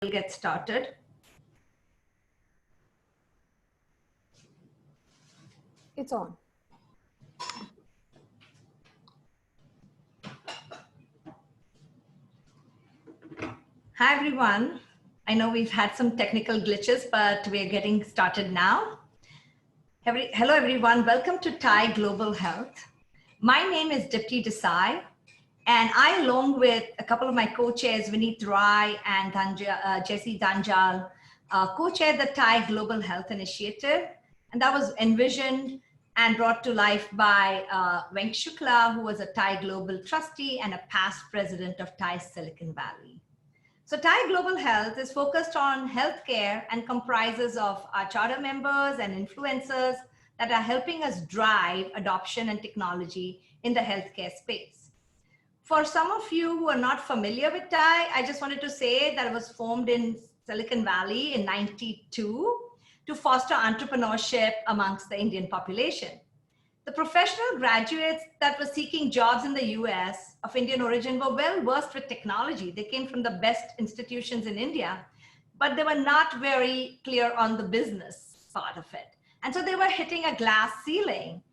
We'll get started. It's on. Hi, everyone. I know we've had some technical glitches, but we're getting started now. Hello, everyone. Welcome to TIE Global Health. My name is Dipti Desai, and I, along with a couple of my co-chairs, Vineet Rai and Jesse Danjal, co-chaired the TIE Global Health Initiative. And that was envisioned and brought to life by Venk Shukla, who was a TIE Global trustee and a past president of TIE Silicon Valley. So TIE Global Health is focused on healthcare and comprises of our charter members and influencers that are helping us drive adoption and technology in the healthcare space. For some of you who are not familiar with TIE, I just wanted to say that it was formed in Silicon Valley in '92 to foster entrepreneurship amongst the Indian population. The professional graduates that were seeking jobs in the US of Indian origin were well versed with technology. They came from the best institutions in India, but they were not very clear on the business part of it. And so they were hitting a glass ceiling.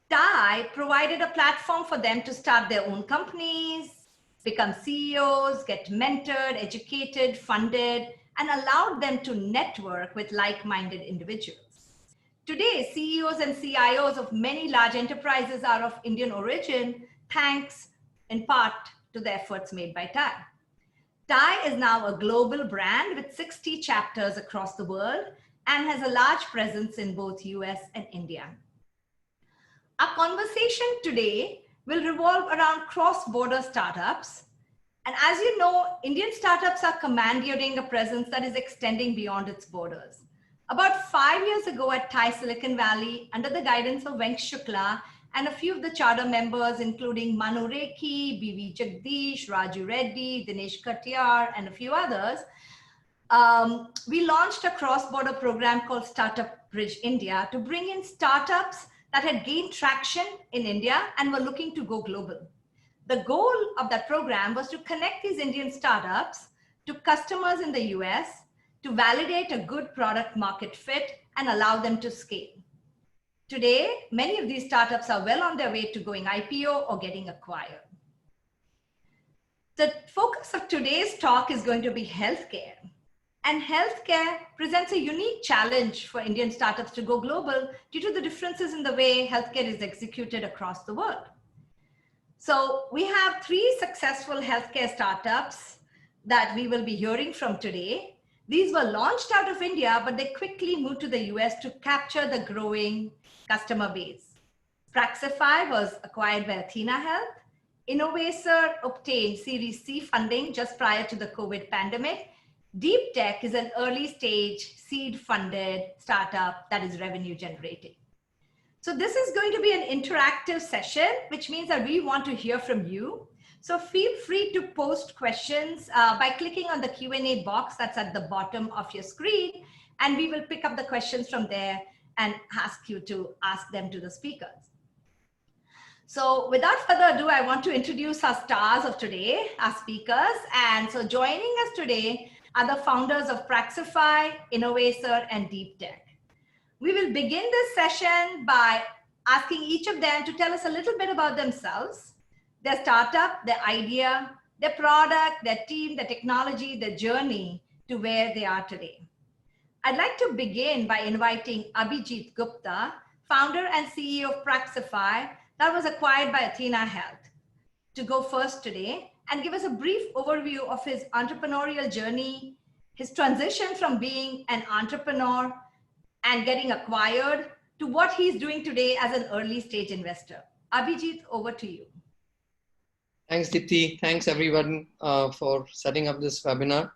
TIE provided a platform for them to start their own companies, become CEOs, get mentored, educated, funded, and allowed them to network with like-minded individuals. Today, CEOs and CIOs of many large enterprises are of Indian origin, thanks in part to the efforts made by TIE. TIE is now a global brand with 60 chapters across the world and has a large presence in both US and India. Our conversation today will revolve around cross-border startups. And as you know, Indian startups are commandeering a presence that is extending beyond its borders. About 5 years ago at TIE Silicon Valley, under the guidance of Venk Shukla and a few of the charter members, including Manu Rekhi, BV Jagdish, Raju Reddy, Dinesh Katiyar, and a few others, we launched a cross-border program called Startup Bridge India to bring in startups that had gained traction in India and were looking to go global. The goal of that program was to connect these Indian startups to customers in the US to validate a good product market fit and allow them to scale. Today, many of these startups are well on their way to going IPO or getting acquired. The focus of today's talk is going to be healthcare. And healthcare presents a unique challenge for Indian startups to go global due to the differences in the way healthcare is executed across the world. So we have 3 successful healthcare startups that we will be hearing from today. These were launched out of India, but they quickly moved to the US to capture the growing customer base. Praxify was acquired by Athena Health. Innovaccer obtained Series C funding just prior to the COVID pandemic. DeepTek is an early stage seed funded startup that is revenue generating. So this is going to be an interactive session, which means that we want to hear from you. So feel free to post questions by clicking on the Q&A box that's at the bottom of your screen, and we will pick up the questions from there and ask you to ask them to the speakers. So without further ado, I want to introduce our stars of today, our speakers. And so joining us today are the founders of Praxify, Innovaccer, and DeepTek. We will begin this session by asking each of them to tell us a little bit about themselves, their startup, their idea, their product, their team, their technology, their journey to where they are today. I'd like to begin by inviting Abhijit Gupta, founder and CEO of Praxify, that was acquired by Athena Health, to go first today and give us a brief overview of his entrepreneurial journey, his transition from being an entrepreneur and getting acquired to what he's doing today as an early stage investor. Abhijit, over to you. Thanks, Dipti. Thanks, everyone, for setting up this webinar.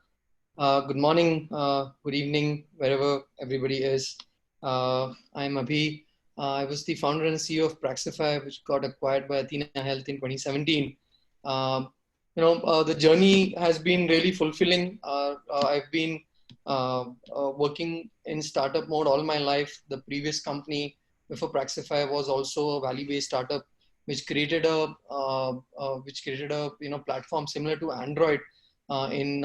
Good morning, good evening, wherever everybody is. I'm Abhi. I was the founder and CEO of Praxify, which got acquired by Athena Health in 2017. The journey has been really fulfilling. I've been working in startup mode all my life. The previous company before Praxify was also a value-based startup, which created a platform similar to Android in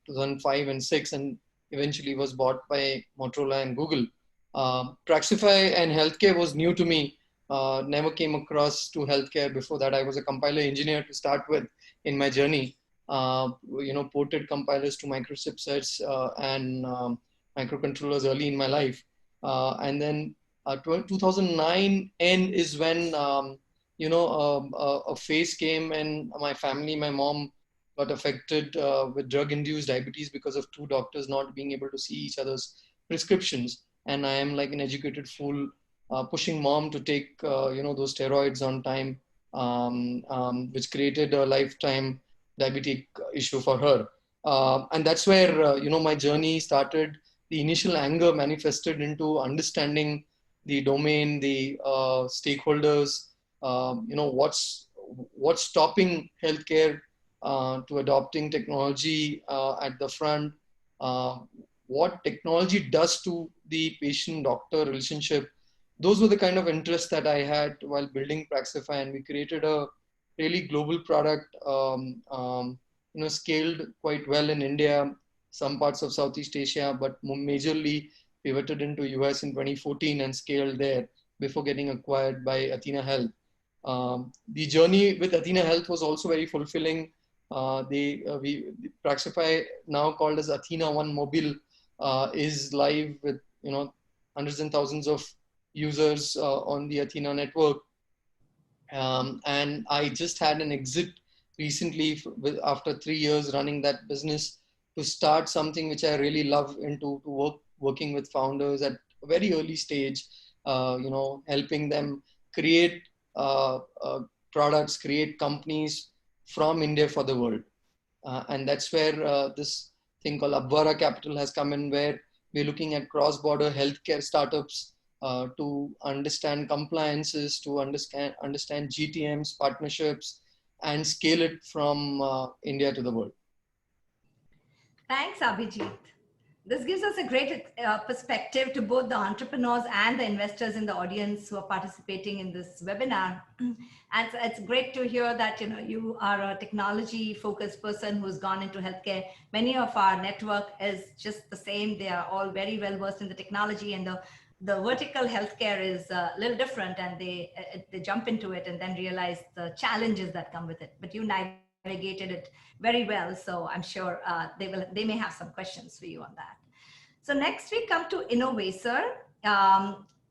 2005 and 6, and eventually was bought by Motorola and Google. Praxify and healthcare was new to me. Never came across to healthcare before that. I was a compiler engineer to start with in my journey. Ported compilers to microchipsets and microcontrollers early in my life. And then 2009 end is when a phase came, and my family, my mom got affected with drug-induced diabetes because of two doctors not being able to see each other's prescriptions. And I am like an educated fool, pushing mom to take those steroids on time, which created a lifetime diabetic issue for her. And that's where my journey started. The initial anger manifested into understanding the domain, the stakeholders, what's stopping healthcare to adopting technology at the front, what technology does to the patient-doctor relationship. Those were the kind of interests that I had while building Praxify, and we created a really global product, scaled quite well in India, some parts of Southeast Asia, but majorly pivoted into US in 2014 and scaled there before getting acquired by Athena Health. The journey with Athena Health was also very fulfilling. Praxify, now called as Athena One Mobile, is live with hundreds and thousands of users on the Athena network. And I just had an exit recently after 3 years running that business to start something which I really love into working with founders at a very early stage, helping them create products, create companies from India for the world. And that's where this thing called Abwara Capital has come in, where we're looking at cross-border healthcare startups to understand compliances, to understand GTMs, partnerships, and scale it from India to the world. Thanks, Abhijit. This gives us a great perspective to both the entrepreneurs and the investors in the audience who are participating in this webinar. And it's great to hear that you are a technology-focused person who's gone into healthcare. Many of our network is just the same. They are all very well versed in the technology, and the vertical healthcare is a little different, and they jump into it and then realize the challenges that come with it. But you navigated it very well, so I'm sure they may have some questions for you on that. So next we come to Innovaccer.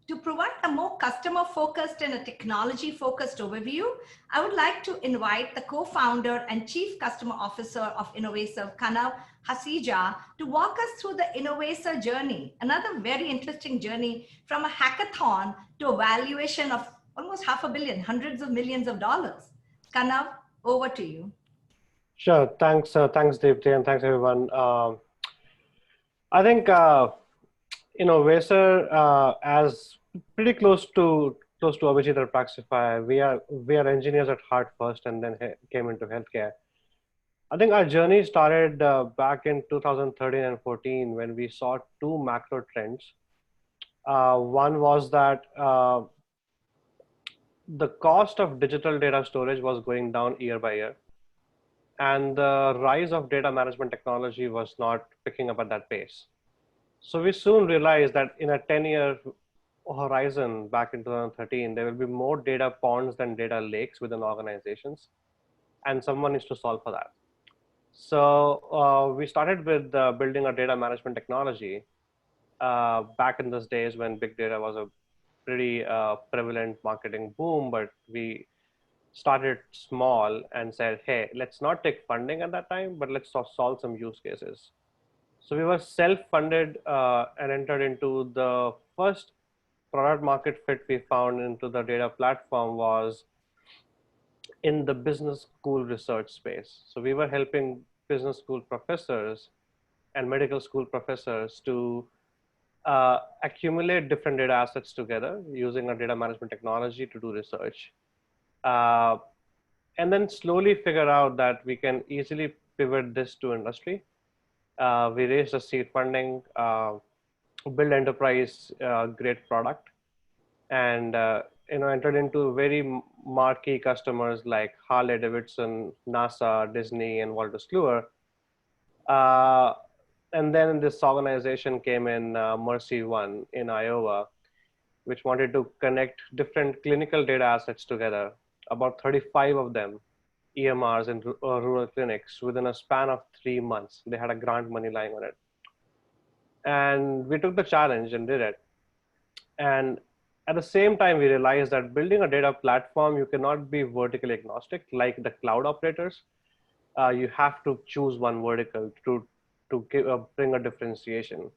To provide a more customer-focused and a technology-focused overview, I would like to invite the co-founder and chief customer officer of Innovaccer, Kanav Hasija, to walk us through the Innovaccer journey, another very interesting journey from a hackathon to a valuation of almost $500 million, hundreds of millions of dollars. Kanav, over to you. Sure. Thanks, Deepti, and thanks everyone. I think Innovaccer, as pretty close to Abhijit or Praxify, we are engineers at heart first, and then came into healthcare. I think our journey started back in 2013 and 14 when we saw two macro trends. One was that the cost of digital data storage was going down year by year, and the rise of data management technology was not picking up at that pace. So we soon realized that in a 10-year horizon back in 2013, there will be more data ponds than data lakes within organizations, and someone needs to solve for that. So we started with building a data management technology back in those days when big data was a pretty prevalent marketing boom, but we started small and said, hey, let's not take funding at that time, but let's solve some use cases. So we were self-funded and entered into the first product market fit we found into the data platform was in the business school research space. So we were helping business school professors and medical school professors to accumulate different data assets together using a data management technology to do research. And then slowly figure out that we can easily pivot this to industry. We raised a seed funding, build enterprise great product, and entered into very marquee customers like Harley Davidson, NASA, Disney, and Wolters Kluwer. And then this organization came in, Mercy One in Iowa, which wanted to connect different clinical data assets together, about 35 of them, EMRs in rural clinics within a span of 3 months. They had a grant money lying on it. And we took the challenge and did it. And at the same time, we realized that building a data platform, you cannot be vertically agnostic like the cloud operators. You have to choose one vertical to bring a differentiation.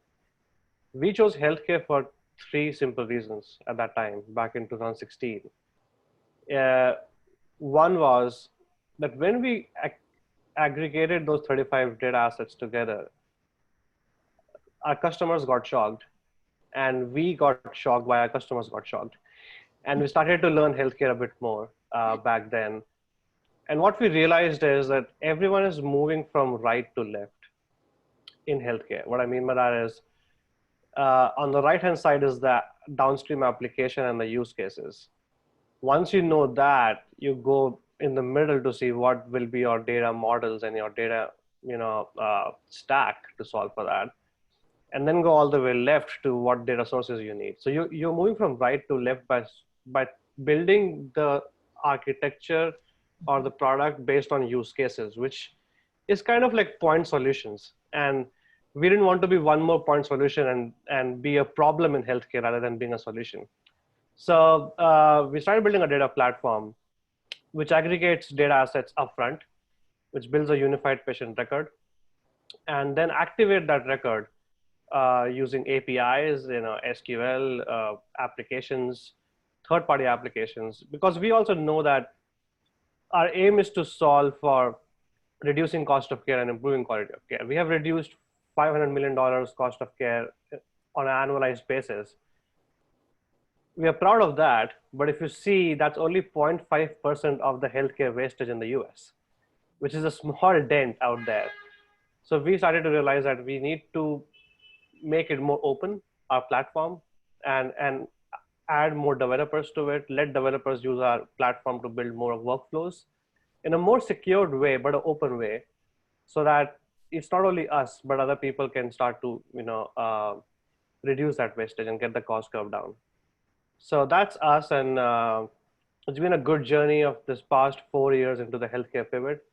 We chose healthcare for 3 simple reasons at that time, back in 2016. One was that when we aggregated those 35 data assets together, our customers got shocked, and we got shocked while our customers got shocked. And we started to learn healthcare a bit more back then. And what we realized is that everyone is moving from right to left in healthcare. What I mean by that is, on the right-hand side is the downstream application and the use cases. Once you know that, you go in the middle to see what will be your data models and your data, stack to solve for that. And then go all the way left to what data sources you need. So you're moving from right to left by building the architecture or the product based on use cases, which is kind of like point solutions. And we didn't want to be one more point solution and be a problem in healthcare rather than being a solution. So we started building a data platform which aggregates data assets upfront, which builds a unified patient record, and then activate that record using APIs, SQL applications, third-party applications, because we also know that our aim is to solve for reducing cost of care and improving quality of care. We have reduced $500 million cost of care on an annualized basis. We are proud of that, but if you see, that's only 0.5% of the healthcare wastage in the US, which is a small dent out there. So we started to realize that we need to make it more open, our platform, and add more developers to it, let developers use our platform to build more workflows in a more secured way, but an open way, so that it's not only us, but other people can start to reduce that wastage and get the cost curve down. So that's us, and it's been a good journey of this past 4 years into the healthcare pivot.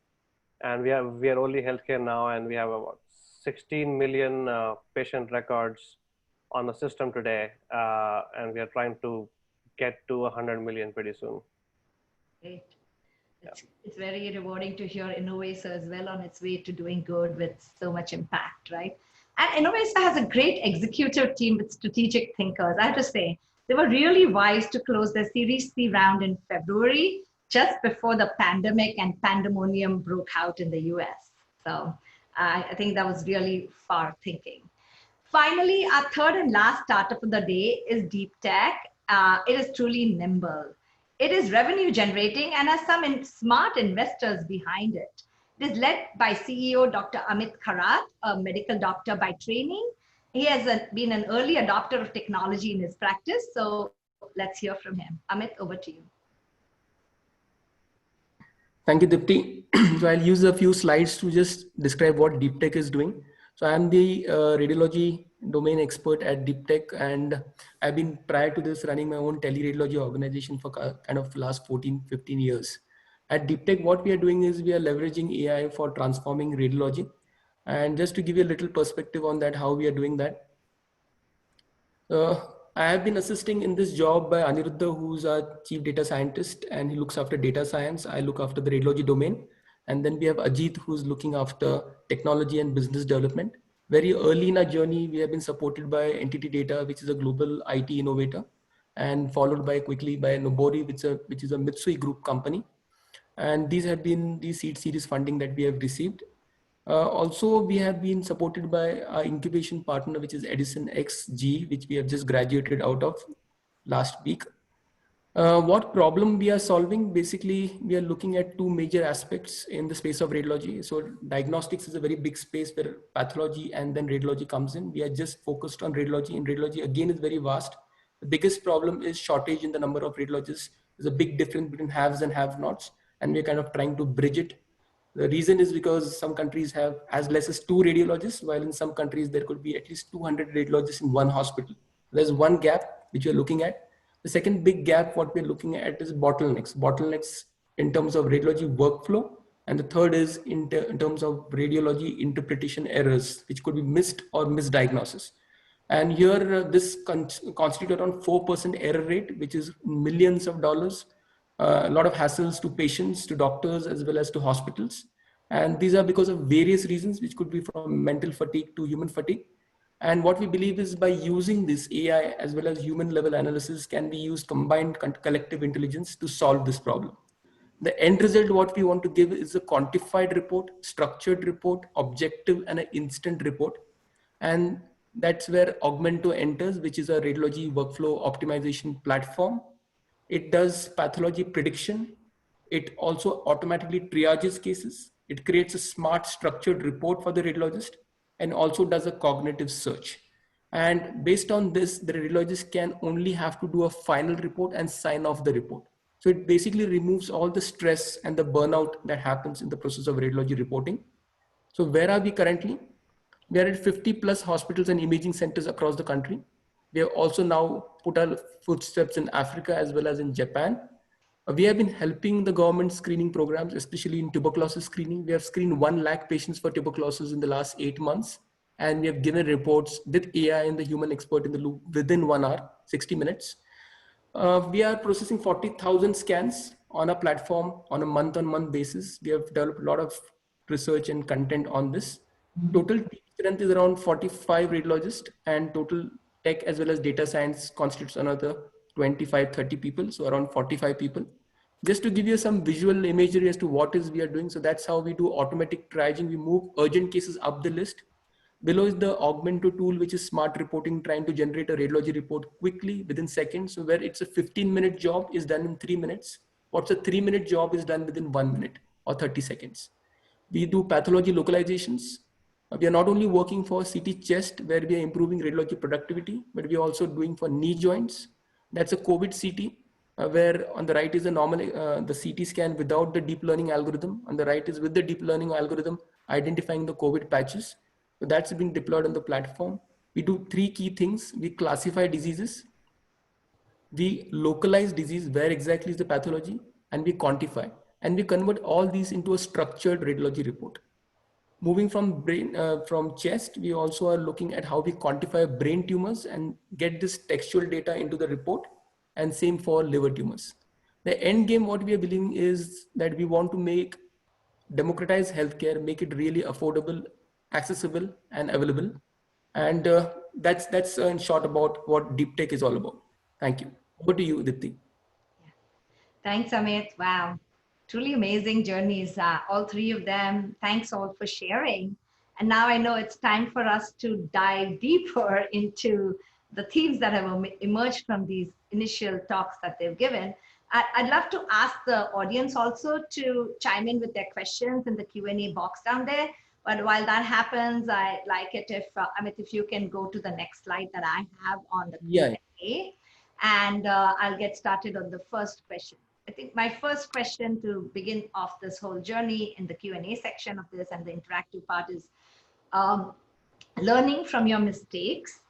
And we are only healthcare now, and we have about 16 million patient records on the system today, and we are trying to get to 100 million pretty soon. Great. It's very rewarding to hear Innovaccer as well on its way to doing good with so much impact, right? And Innovaccer has a great executive team with strategic thinkers. I have to say, they were really wise to close their Series C round in February, just before the pandemic and pandemonium broke out in the US. So I think that was really far thinking. Finally, our third and last startup of the day is DeepTek. It is truly nimble. It is revenue generating and has some smart investors behind it. It is led by CEO Dr. Amit Kharat, a medical doctor by training. He has been an early adopter of technology in his practice. So let's hear from him. Amit, over to you. Thank you, Dipti. So I'll use a few slides to just describe what DeepTek is doing. So I'm the radiology domain expert at DeepTek, and I've been prior to this running my own teleradiology organization for kind of last 15 years. At DeepTek, what we are doing is we are leveraging AI for transforming radiology. And just to give you a little perspective on that, how we are doing that. I have been assisting in this job by Aniruddha, who's our chief data scientist, and he looks after data science. I look after the radiology domain. And then we have Ajit, who's looking after technology and business development. Very early in our journey, we have been supported by Entity Data, which is a global IT innovator, and followed by quickly by Nobori, which is a Mitsui Group company. And these have been the seed series funding that we have received. Also, we have been supported by our incubation partner, which is Edison XG, which we have just graduated out of last week. What problem we are solving? Basically, we are looking at two major aspects in the space of radiology. So diagnostics is a very big space where pathology and then radiology comes in. We are just focused on radiology, and radiology again is very vast. The biggest problem is shortage in the number of radiologists. There's a big difference between haves and have-nots, and we're kind of trying to bridge it. The reason is because some countries have as less as 2 radiologists, while in some countries there could be at least 200 radiologists in one hospital. There's one gap which we're looking at. The second big gap what we're looking at is bottlenecks in terms of radiology workflow. And the third is in terms of radiology interpretation errors, which could be missed or misdiagnosis. And here this constitutes around 4% error rate, which is millions of dollars. A lot of hassles to patients, to doctors, as well as to hospitals. And these are because of various reasons, which could be from mental fatigue to human fatigue. And what we believe is by using this AI as well as human level analysis can be used combined collective intelligence to solve this problem. The end result, what we want to give is a quantified report, structured report, objective and an instant report. And that's where Augmento enters, which is a radiology workflow optimization platform. It does pathology prediction. It also automatically triages cases. It creates a smart structured report for the radiologist and also does a cognitive search. And based on this, the radiologist can only have to do a final report and sign off the report. So it basically removes all the stress and the burnout that happens in the process of radiology reporting. So where are we currently? We are at 50 plus hospitals and imaging centers across the country. We have also now put our footsteps in Africa as well as in Japan. We have been helping the government screening programs, especially in tuberculosis screening. We have screened 1 lakh patients for tuberculosis in the last 8 months. And we have given reports with AI and the human expert in the loop within 1 hour, 60 minutes. We are processing 40,000 scans on a platform on a month-on-month basis. We have developed a lot of research and content on this. Total team strength is around 45 radiologists, and total tech as well as data science constitutes another 25, 30 people, so around 45 people. Just to give you some visual imagery as to what is we are doing. So that's how we do automatic triaging. We move urgent cases up the list. Below is the Augmento tool, which is smart reporting, trying to generate a radiology report quickly within seconds. So where it's a 15-minute job is done in 3 minutes. What's a 3-minute job is done within 1 minute or 30 seconds. We do pathology localizations. We are not only working for CT chest, where we are improving radiology productivity, but we are also doing for knee joints. That's a COVID CT, where on the right is a normal, the CT scan without the deep learning algorithm. On the right is with the deep learning algorithm, identifying the COVID patches. So that's been deployed on the platform. We do 3 key things. We classify diseases. We localize disease, where exactly is the pathology, and we quantify. And we convert all these into a structured radiology report. Moving from brain, from chest, we also are looking at how we quantify brain tumors and get this textual data into the report, and same for liver tumors. The end game, what we are believing is that we want to democratize healthcare, make it really affordable, accessible, and available. And that's in short about what DeepTek is all about. Thank you. Over to you, Dipti. Thanks, Amit. Wow. Truly amazing journeys, all 3 of them. Thanks all for sharing. And now I know it's time for us to dive deeper into the themes that have emerged from these initial talks that they've given. I'd love to ask the audience also to chime in with their questions in the Q&A box down there. But while that happens, I like it if, Amit, if you can go to the next slide that I have on the Q&A, and I'll get started on the first question. I think my first question to begin off this whole journey in the Q&A section of this and the interactive part is learning from your mistakes.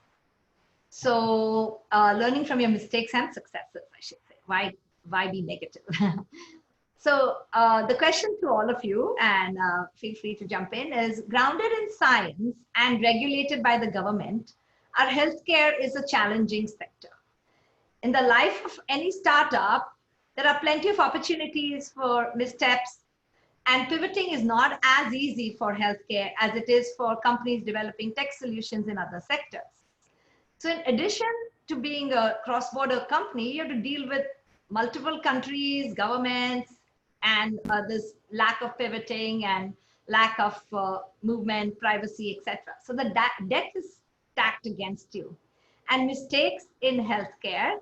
So learning from your mistakes and successes, I should say. Why be negative? So the question to all of you, and feel free to jump in, is grounded in science and regulated by the government, our healthcare is a challenging sector. In the life of any startup, there are plenty of opportunities for missteps, and pivoting is not as easy for healthcare as it is for companies developing tech solutions in other sectors. So in addition to being a cross-border company, you have to deal with multiple countries, governments, and this lack of pivoting and lack of movement, privacy, etc. So the debt is stacked against you. And mistakes in healthcare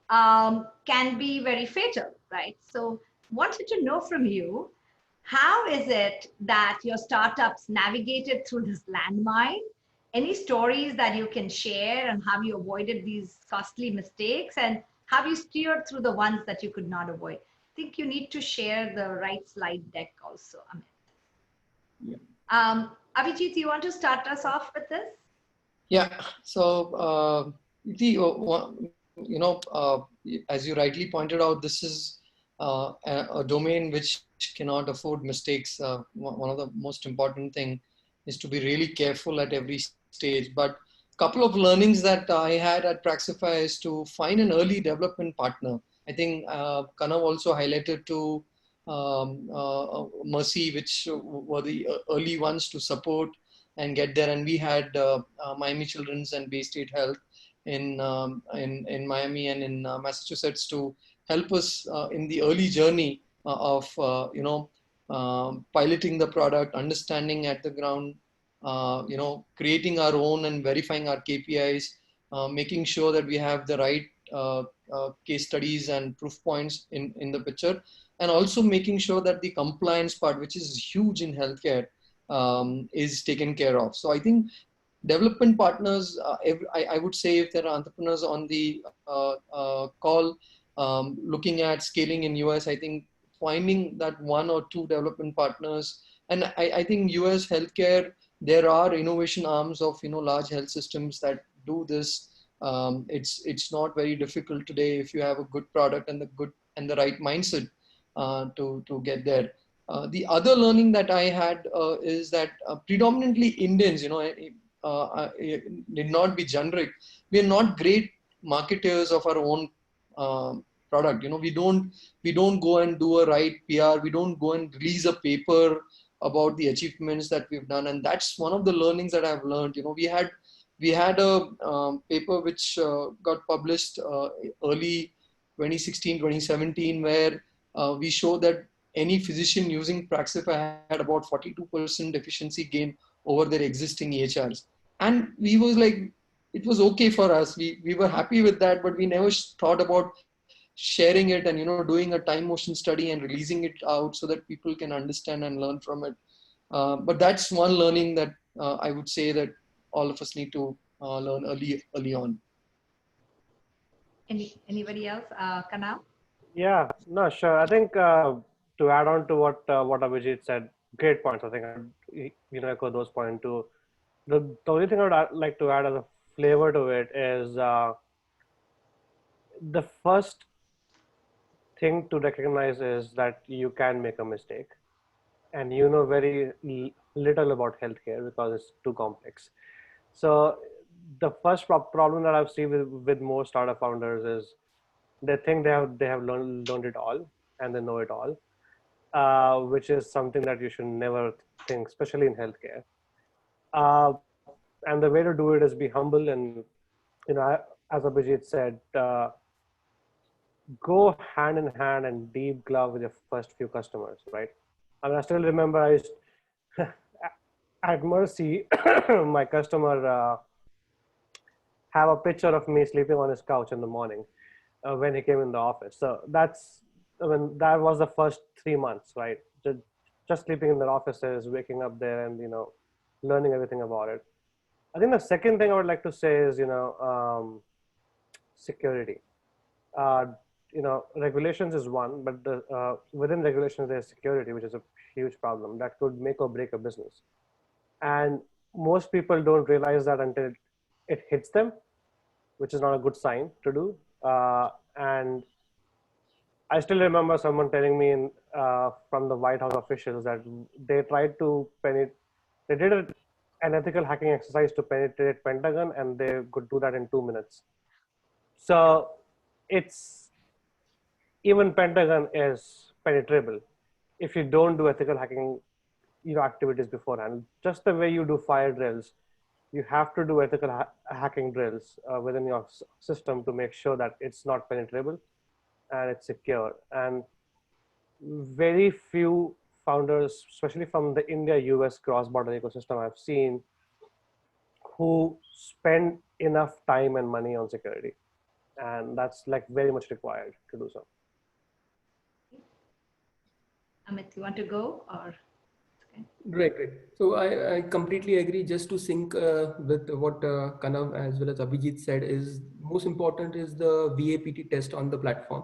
can be very fatal, right? So wanted to know from you, how is it that your startups navigated through this landmine? Any stories that you can share, and how you avoided these costly mistakes, and how you steered through the ones that you could not avoid? I think you need to share the right slide deck also, Amit. Yeah. Abhijit, you want to start us off with this? Yeah. So, as you rightly pointed out, this is a domain which cannot afford mistakes. One of the most important thing is to be really careful at every stage. But couple of learnings that I had at Praxify is to find an early development partner. I think Kanav also highlighted to Mercy, which were the early ones to support and get there. And we had Miami Children's and Bay State Health in Miami and in Massachusetts to help us in the early journey of piloting the product, understanding at the ground, creating our own and verifying our KPIs, making sure that we have the right case studies and proof points in the picture, and also making sure that the compliance part, which is huge in healthcare, is taken care of. So I think development partners, I would say if there are entrepreneurs on the call looking at scaling in US, I think finding that one or two development partners, and I think US healthcare, there are innovation arms of large health systems that do this. It's not very difficult today if you have a good product and the right mindset to get there. The other learning that I had is that predominantly Indians, need not be generic. We are not great marketers of our own product. We don't go and do a right PR. We don't go and release a paper about the achievements that we've done. And that's one of the learnings that I've learned. We had a paper which got published early 2016, 2017, where we showed that any physician using Praxify had about 42% efficiency gain over their existing EHRs. And we was like, it was okay for us. We were happy with that, but we never thought about sharing it and doing a time motion study and releasing it out so that people can understand and learn from it. But that's one learning that I would say that all of us need to learn early on. Anybody else? Kanav? Yeah, no, sure. I think to add on to what Abhijit said, great points. I think I echo those points too. The only thing I would like to add as a flavor to it is the first thing to recognize is that you can make a mistake, and you know very little about healthcare because it's too complex. So the first problem that I've seen with more startup founders is they think they have learned it all and they know it all, which is something that you should never think, especially in healthcare. And the way to do it is be humble and, as Abhijit said, go hand in hand and deep glove with your first few customers, right? I mean, I still remember at Mercy, my customer have a picture of me sleeping on his couch in the morning when he came in the office. So that was the first 3 months, right? Just sleeping in their offices, waking up there and, learning everything about it. I think the second thing I would like to say is, security. Regulations is one, but within regulations, there's security, which is a huge problem that could make or break a business. And most people don't realize that until it hits them, which is not a good sign to do. And I still remember someone telling me from the White House officials that they tried to they did an ethical hacking exercise to penetrate Pentagon, and they could do that in 2 minutes. So even Pentagon is penetrable if you don't do ethical hacking activities beforehand. Just the way you do fire drills, you have to do ethical hacking drills within your system to make sure that it's not penetrable and it's secure. And very few founders, especially from the India-US cross-border ecosystem I've seen, who spend enough time and money on security. And that's like very much required to do so. Amit, you want to go or? Okay. Great. So I completely agree. Just to sync with what Kanav as well as Abhijit said, is most important is the VAPT test on the platform.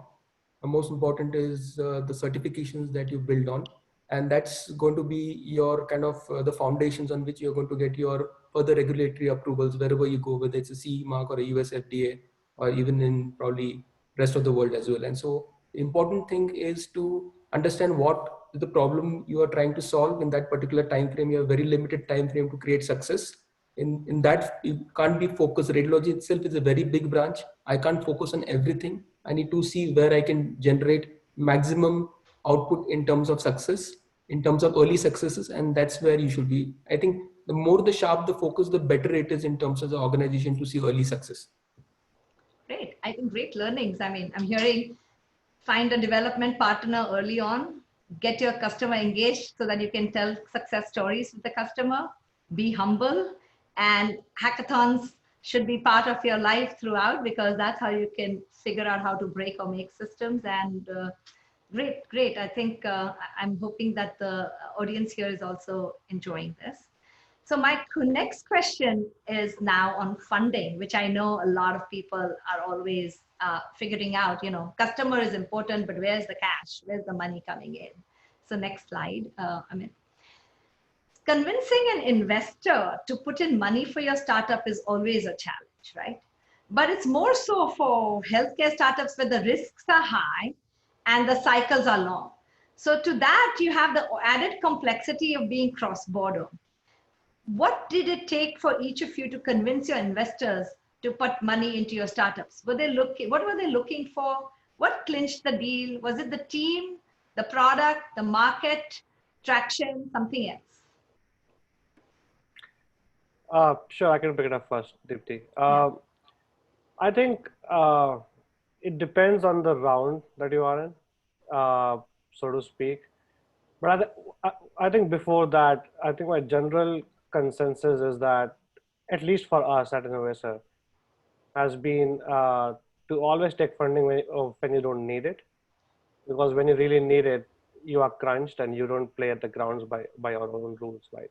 Most important is the certifications that you build on. And that's going to be your kind of the foundations on which you're going to get your further regulatory approvals wherever you go, whether it's a CE mark or a US FDA, or even in probably rest of the world as well. And so the important thing is to understand what is the problem you are trying to solve in that particular time frame. You have a very limited time frame to create success. In that, you can't be focused. Radiology itself is a very big branch. I can't focus on everything. I need to see where I can generate maximum output in terms of success, in terms of early successes, and that's where you should be. I think the more the sharp the focus, the better it is in terms of the organization to see early success. Great. I think great learnings. I mean, I'm hearing find a development partner early on, get your customer engaged so that you can tell success stories with the customer, be humble, and hackathons should be part of your life throughout, because that's how you can figure out how to break or make systems. And great. I think I'm hoping that the audience here is also enjoying this. So my next question is now on funding, which I know a lot of people are always figuring out. Customer is important, but where's the cash? Where's the money coming in? So next slide. Convincing an investor to put in money for your startup is always a challenge, right? But it's more so for healthcare startups where the risks are high and the cycles are long. So to that, you have the added complexity of being cross-border. What did it take for each of you to convince your investors to put money into your startups? What were they looking for? What clinched the deal? Was it the team, the product, the market, traction, something else? Sure, I can pick it up first, Deepti. I think it depends on the round that you are in, so to speak. But I think before that, I think my general consensus is that, at least for us at Innovaccer, has been to always take funding when you don't need it, because when you really need it, you are crunched and you don't play at the grounds by your own rules, right?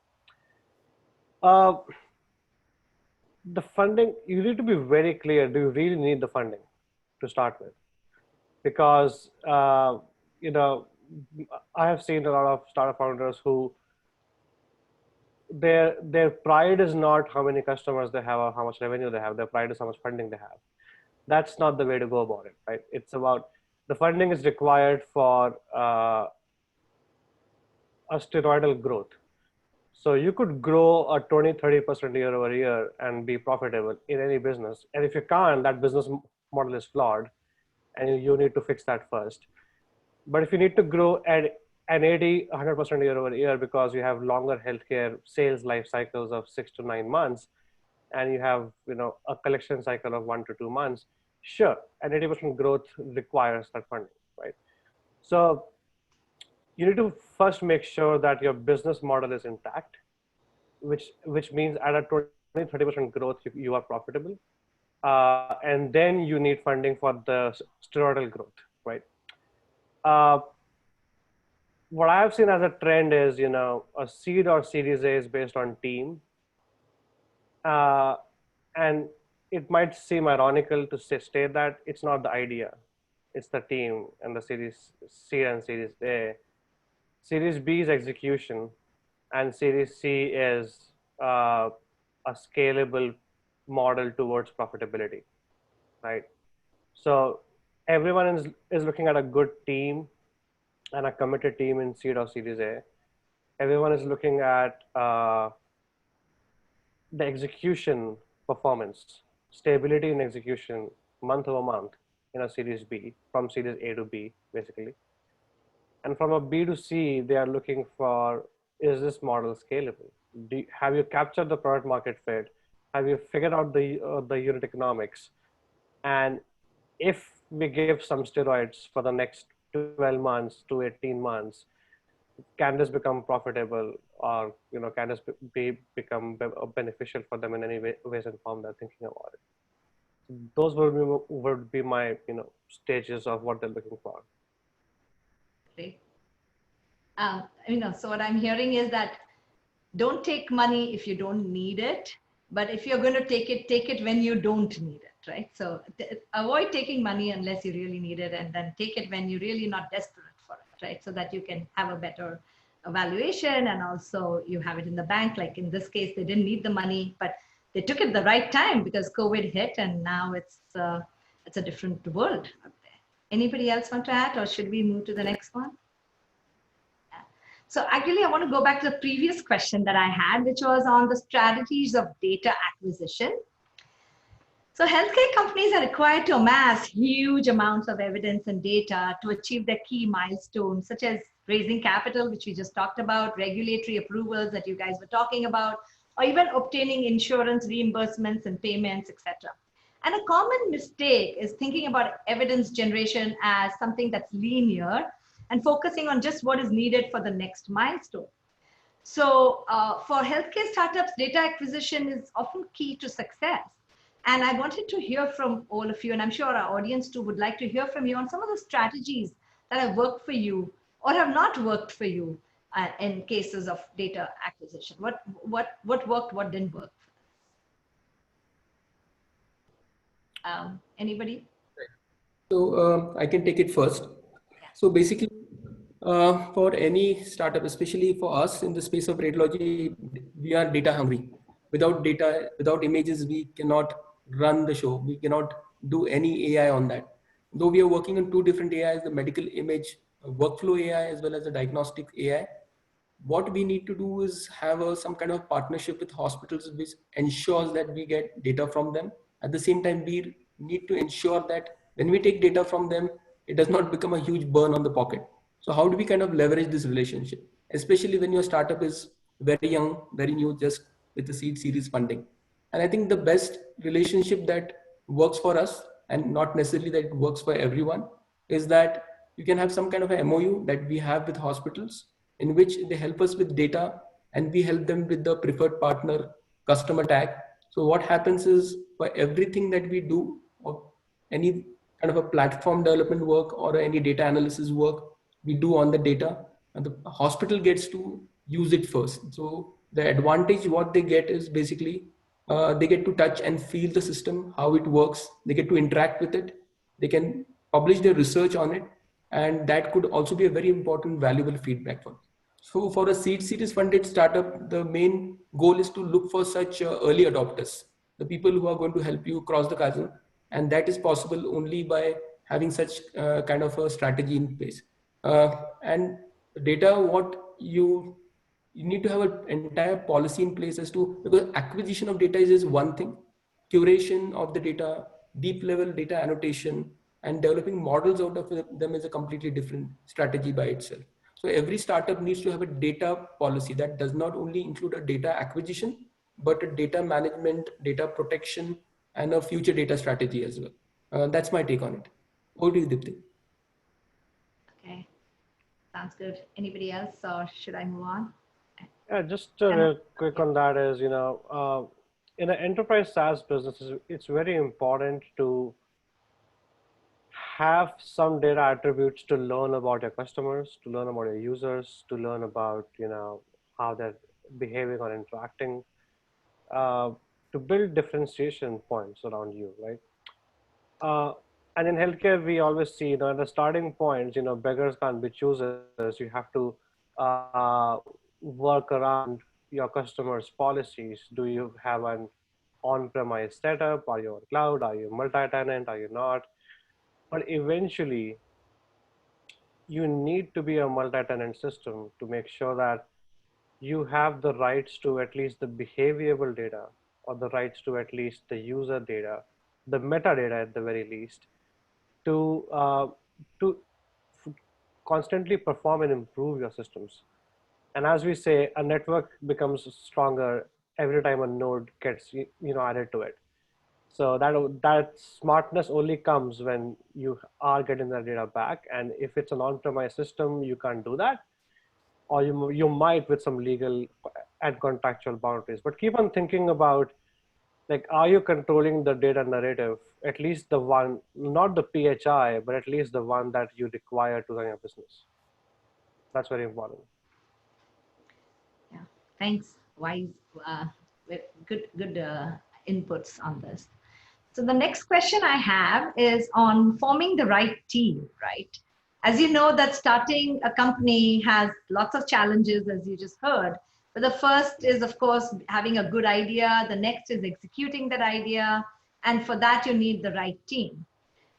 The funding, you need to be very clear. Do you really need the funding to start with? Because I have seen a lot of startup founders who their pride is not how many customers they have or how much revenue they have. Their pride is how much funding they have. That's not the way to go about it, right? It's about the funding is required for a steroidal growth. So you could grow a 20-30% year over year and be profitable in any business. And if you can't, that business model is flawed and you need to fix that first. But if you need to grow at an 80-100% year over year because you have longer healthcare sales life cycles of 6 to 9 months, and you have a collection cycle of 1 to 2 months, sure, an 80% growth requires that funding, right? So you need to first make sure that your business model is intact, which means at a 20-30% growth, you are profitable. And then you need funding for the steroidal growth, right? What I have seen as a trend is, a seed or Series A is based on team. And it might seem ironical to state that it's not the idea, it's the team and the Series C and Series A. Series B is execution, and Series C is a scalable model towards profitability, right? So everyone is looking at a good team and a committed team in seed or Series A. Everyone is looking at the execution performance, stability in execution month over month in a Series B, from Series A to B, basically. And from a B to C, they are looking for, is this model scalable? Have you captured the product market fit? Have you figured out the unit economics? And if we give some steroids for the next 12 months to 18 months, can this become profitable, or can this become beneficial for them in any ways and form they're thinking about it? Those would be my stages of what they're looking for. Great. So what I'm hearing is that don't take money if you don't need it, but if you're going to take it when you don't need it, right? So avoid taking money unless you really need it, and then take it when you're really not desperate for it, right? So that you can have a better valuation, and also you have it in the bank. Like in this case, they didn't need the money, but they took it the right time because COVID hit, and now it's a different world out there. Anybody else want to add, or should we move to the next one? So actually, I want to go back to the previous question that I had, which was on the strategies of data acquisition. So healthcare companies are required to amass huge amounts of evidence and data to achieve their key milestones, such as raising capital, which we just talked about, regulatory approvals that you guys were talking about, or even obtaining insurance reimbursements and payments, etc. And a common mistake is thinking about evidence generation as something that's linear and focusing on just what is needed for the next milestone. So for healthcare startups, data acquisition is often key to success. And I wanted to hear from all of you, and I'm sure our audience too would like to hear from you on some of the strategies that have worked for you or have not worked for you in cases of data acquisition. What worked, what didn't work? Anybody? So I can take it first. So basically, for any startup, especially for us in the space of radiology, we are data hungry. Without data, without images, we cannot run the show. We cannot do any AI on that. Though we are working on two different AIs, the medical image workflow AI as well as the diagnostic AI. What we need to do is have some kind of partnership with hospitals which ensures that we get data from them. At the same time, we need to ensure that when we take data from them, it does not become a huge burn on the pocket. So how do we kind of leverage this relationship, especially when your startup is very young, very new, just with the seed series funding? And I think the best relationship that works for us, and not necessarily that it works for everyone, is that you can have some kind of a MOU that we have with hospitals in which they help us with data and we help them with the preferred partner customer tag. So what happens is for everything that we do, or any kind of a platform development work or any data analysis work we do on the data, and the hospital gets to use it first. So the advantage what they get is basically they get to touch and feel the system, how it works. They get to interact with it. They can publish their research on it. And that could also be a very important, valuable feedback for them. So for a seed series funded startup, the main goal is to look for such early adopters, the people who are going to help you cross the chasm. And that is possible only by having such kind of a strategy in place. And data, what you need to have an entire policy in place as to, because acquisition of data is one thing, curation of the data, deep level data annotation, and developing models out of them is a completely different strategy by itself. So every startup needs to have a data policy that does not only include a data acquisition, but a data management, data protection, and a future data strategy as well. That's my take on it. Over to you, Deepti. Okay, sounds good. Anybody else, or should I move on? Yeah, just real quick on that is, in an enterprise SaaS business, it's very important to have some data attributes to learn about your customers, to learn about your users, to learn about, how they're behaving or interacting, to build differentiation points around you, right? And in healthcare, we always see, at the starting point, beggars can't be choosers. You have to work around your customers' policies. Do you have an on-premise setup? Are you on cloud? Are you multi-tenant? Are you not? But eventually, you need to be a multi-tenant system to make sure that you have the rights to at least the behavioral data, or the rights to at least the user data, the metadata at the very least, to constantly perform and improve your systems. And as we say, a network becomes stronger every time a node gets added to it. So that smartness only comes when you are getting that data back. And if it's an on-premise system, you can't do that, or you might with some legal and contractual boundaries. But keep on thinking about, like, are you controlling the data narrative, at least the one, not the PHI, but at least the one that you require to run your business? That's very important. Yeah, thanks. Wise, good inputs on this. So the next question I have is on forming the right team, right? As you know, that starting a company has lots of challenges, as you just heard. But the first is, of course, having a good idea. The next is executing that idea. And for that, you need the right team.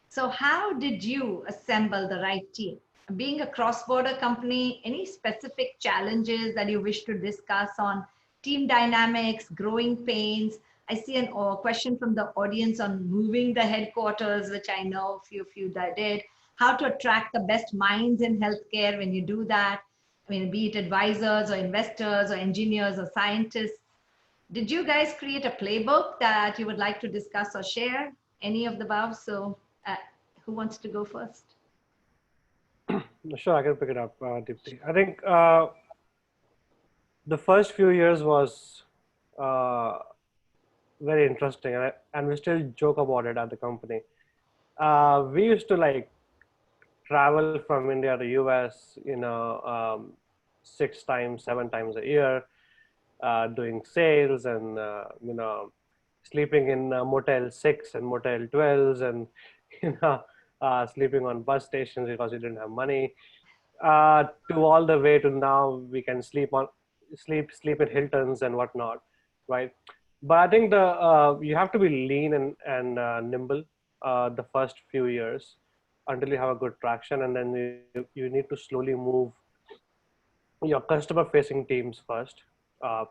So how did you assemble the right team? Being a cross-border company, any specific challenges that you wish to discuss on team dynamics, growing pains? I see a question from the audience on moving the headquarters, which I know a few of you that did. How to attract the best minds in healthcare when you do that. I mean, be it advisors or investors or engineers or scientists. Did you guys create a playbook that you would like to discuss or share? Any of the above? So who wants to go first? Sure, I can pick it up, Deepti. I think the first few years was very interesting, and we still joke about it at the company. We used to like travel from India to US, 6 times, 7 times a year, doing sales and sleeping in Motel 6 and Motel 12s, and sleeping on bus stations because we didn't have money. To all the way to now, we can sleep in Hiltons and whatnot, right? But I think you have to be lean and nimble the first few years until you have a good traction, and then you need to slowly move your customer-facing teams first.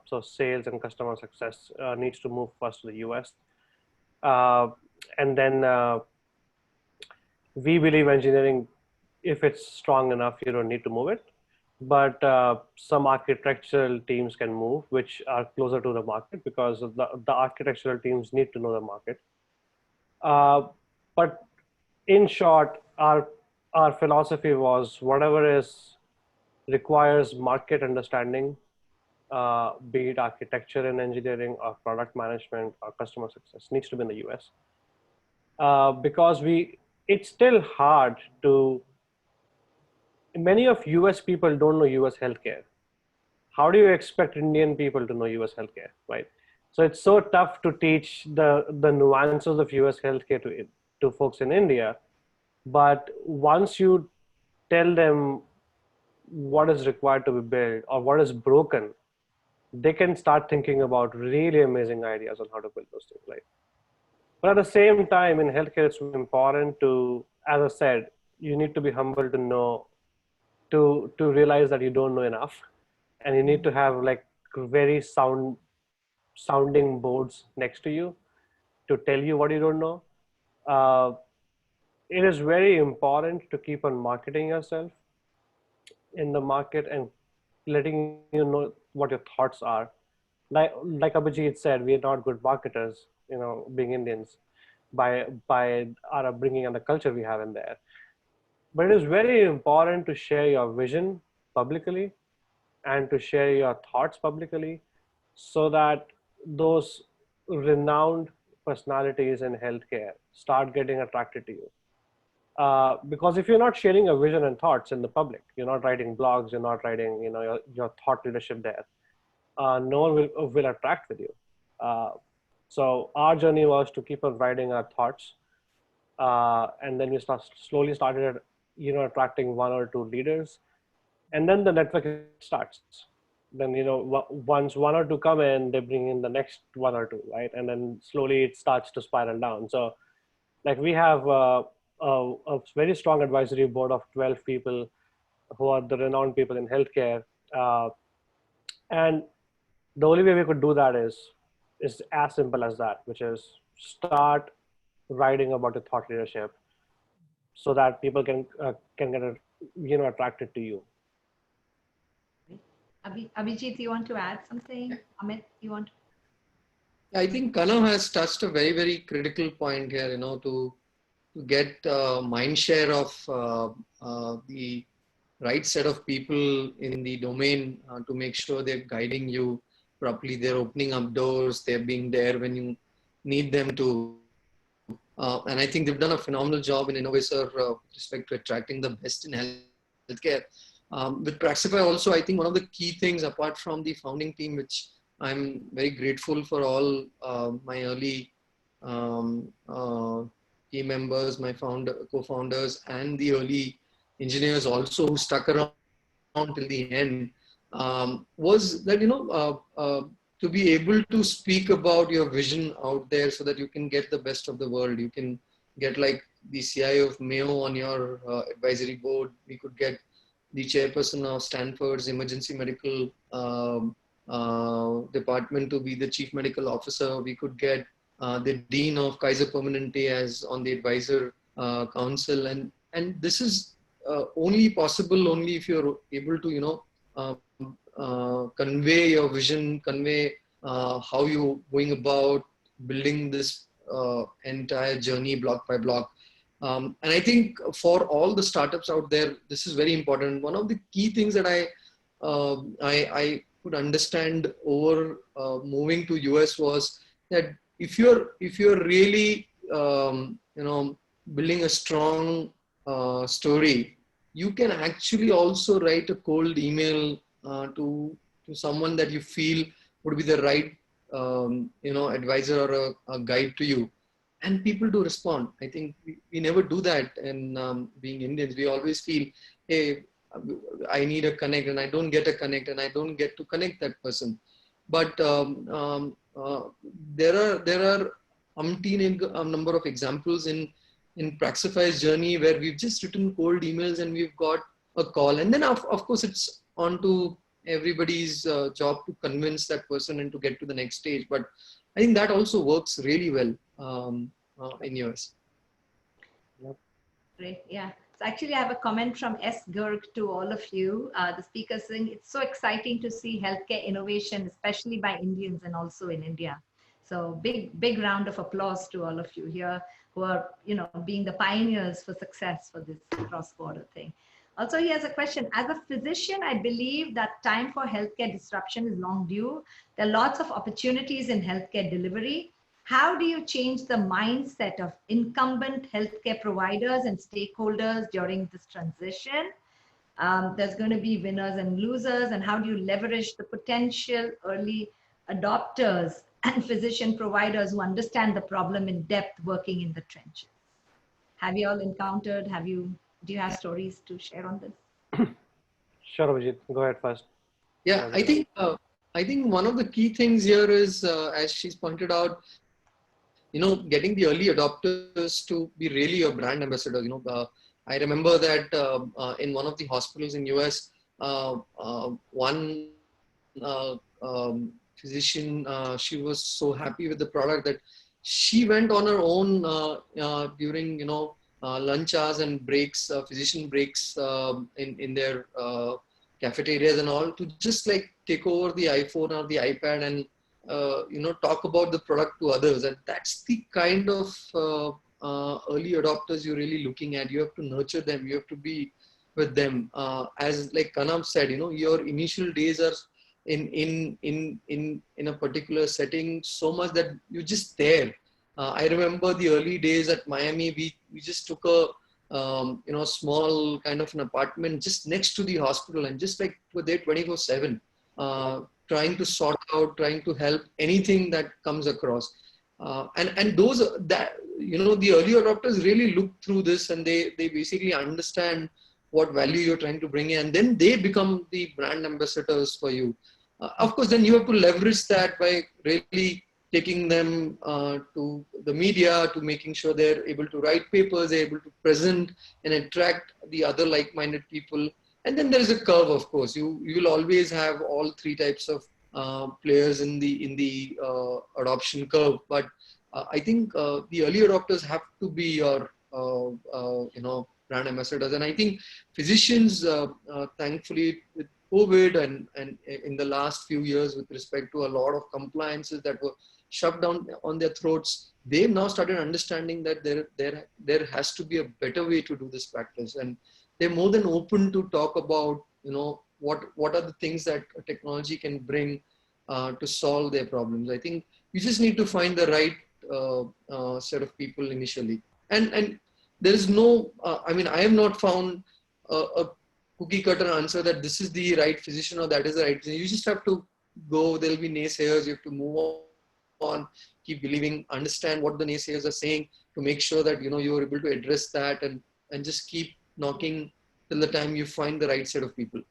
So sales and customer success needs to move first to the US, and then we believe engineering, if it's strong enough, you don't need to move it. But some architectural teams can move, which are closer to the market, because the architectural teams need to know the market. But in short, our philosophy was whatever requires market understanding, be it architecture and engineering or product management or customer success, needs to be in the US. Because it's still hard to, many of US people don't know US healthcare. How do you expect Indian people to know US healthcare, right? So it's so tough to teach the nuances of US healthcare to folks in India. But once you tell them what is required to be built or what is broken, they can start thinking about really amazing ideas on how to build those things, right? But at the same time, in healthcare, it's important to, as I said, you need to be humble to know, to realize that you don't know enough, and you need to have like very sounding boards next to you to tell you what you don't know. It is very important to keep on marketing yourself in the market and letting you know what your thoughts are. Like Abhijit said, we are not good marketers, being Indians, by our bringing on the culture we have in there. But it is very important to share your vision publicly and to share your thoughts publicly, so that those renowned personalities in healthcare start getting attracted to you. Because if you're not sharing your vision and thoughts in the public, you're not writing blogs, you're not writing your thought leadership there, no one will attract with you. So our journey was to keep on writing our thoughts, and then we slowly started attracting 1 or 2 leaders, and then the network starts. Then once 1 or 2 come in, they bring in the next 1 or 2, right? And then slowly it starts to spiral down. So like we have a very strong advisory board of 12 people who are the renowned people in healthcare, and the only way we could do that is as simple as that, which is start writing about your thought leadership, so that people can get attracted to you. Abhijit, you want to add something? Amit, you want to? I think Kanav has touched a very, very critical point here, to get mind share of the right set of people in the domain, to make sure they're guiding you properly, they're opening up doors, they're being there when you need them to. And I think they've done a phenomenal job in Innovaccer with respect to attracting the best in healthcare. With Praxify also, I think one of the key things, apart from the founding team, which I'm very grateful for all my early team members, my co-founders, and the early engineers also who stuck around till the end, was that, to be able to speak about your vision out there so that you can get the best of the world. You can get like the CIO of Mayo on your advisory board. We could get the chairperson of Stanford's emergency medical department to be the chief medical officer. We could get the dean of Kaiser Permanente as on the advisor council. And this is only possible only if you're able to, convey your vision, convey how you're going about building this entire journey block by block. And I think for all the startups out there, this is very important. One of the key things that I could understand over moving to US was that if you're really building a strong story, you can actually also write a cold email to someone that you feel would be the right advisor or a guide to you, and people do respond. I think we never do that. And being Indians, we always feel, hey, I need a connect and I don't get a connect and I don't get to connect that person. But there are umpteen number of examples in Praxify's journey where we've just written cold emails and we've got a call. And then of course it's on to everybody's job to convince that person and to get to the next stage. But I think that also works really well in US. Great, yeah. So actually I have a comment from S. Gurk to all of you. The speaker saying it's so exciting to see healthcare innovation, especially by Indians and also in India. So big round of applause to all of you here who are, being the pioneers for success for this cross-border thing. Also, he has a question. As a physician, I believe that time for healthcare disruption is long due. There are lots of opportunities in healthcare delivery. How do you change the mindset of incumbent healthcare providers and stakeholders during this transition? There's going to be winners and losers, and how do you leverage the potential early adopters and physician providers who understand the problem in depth working in the trenches? Have you all encountered, do you have stories to share on this? Sure, Abhijit, go ahead first. Yeah, I think one of the key things here is, as she's pointed out, getting the early adopters to be really your brand ambassadors. I remember that in one of the hospitals in US, one physician, she was so happy with the product that she went on her own during lunch hours and breaks, physician breaks in their cafeterias and all, to just like take over the iPhone or the iPad and talk about the product to others. And that's the kind of early adopters you're really looking at. You have to nurture them. You have to be with them. As like Kanam said, your initial days are in a particular setting so much that you're just there. I remember the early days at Miami. We just took a small kind of an apartment just next to the hospital and just like were there 24/7, trying to sort out, trying to help anything that comes across. And those that the early adopters really look through this and they basically understand what value you're trying to bring in, and then they become the brand ambassadors for you. Of course, then you have to leverage that by really taking them to the media, to making sure they're able to write papers, they're able to present and attract the other like-minded people. And then there is a curve, of course. You will always have all three types of players in the adoption curve. But I think the early adopters have to be your brand ambassadors. And I think physicians, thankfully, with COVID and in the last few years, with respect to a lot of compliances that were shoved down on their throats, they've now started understanding that there has to be a better way to do this practice, and they're more than open to talk about what are the things that technology can bring to solve their problems. I think you just need to find the right set of people initially, and there is no I have not found a cookie cutter answer that this is the right physician or that is the right physician. You just have to go. There'll be naysayers. You have to move on, keep believing, understand what the naysayers are saying to make sure that you're able to address that and just keep knocking till the time you find the right set of people?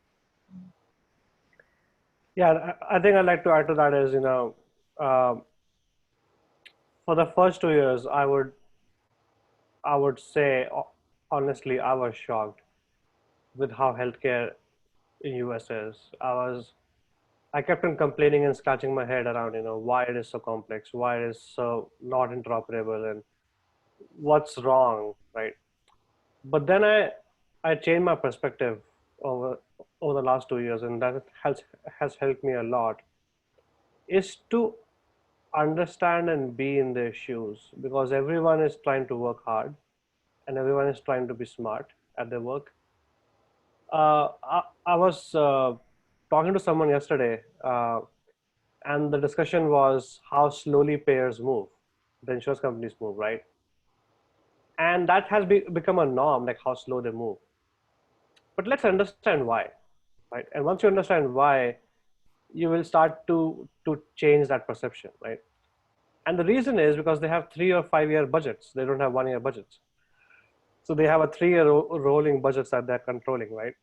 Yeah, I think I'd like to add to that is, for the first 2 years, I would say, honestly, I was shocked with how healthcare in US is. I kept on complaining and scratching my head around, why it is so complex, why it is so not interoperable, and what's wrong, right? But then I changed my perspective over the last 2 years, and that has helped me a lot. Is to understand and be in their shoes, because everyone is trying to work hard and everyone is trying to be smart at their work. I was talking to someone yesterday, and the discussion was how slowly payers move, the insurance companies move, right? And that has become a norm, like how slow they move. But let's understand why, right? And once you understand why, you will start to change that perception, right? And the reason is because they have 3 or 5 year budgets. They don't have 1 year budgets. So they have a 3-year rolling budgets that they're controlling, right?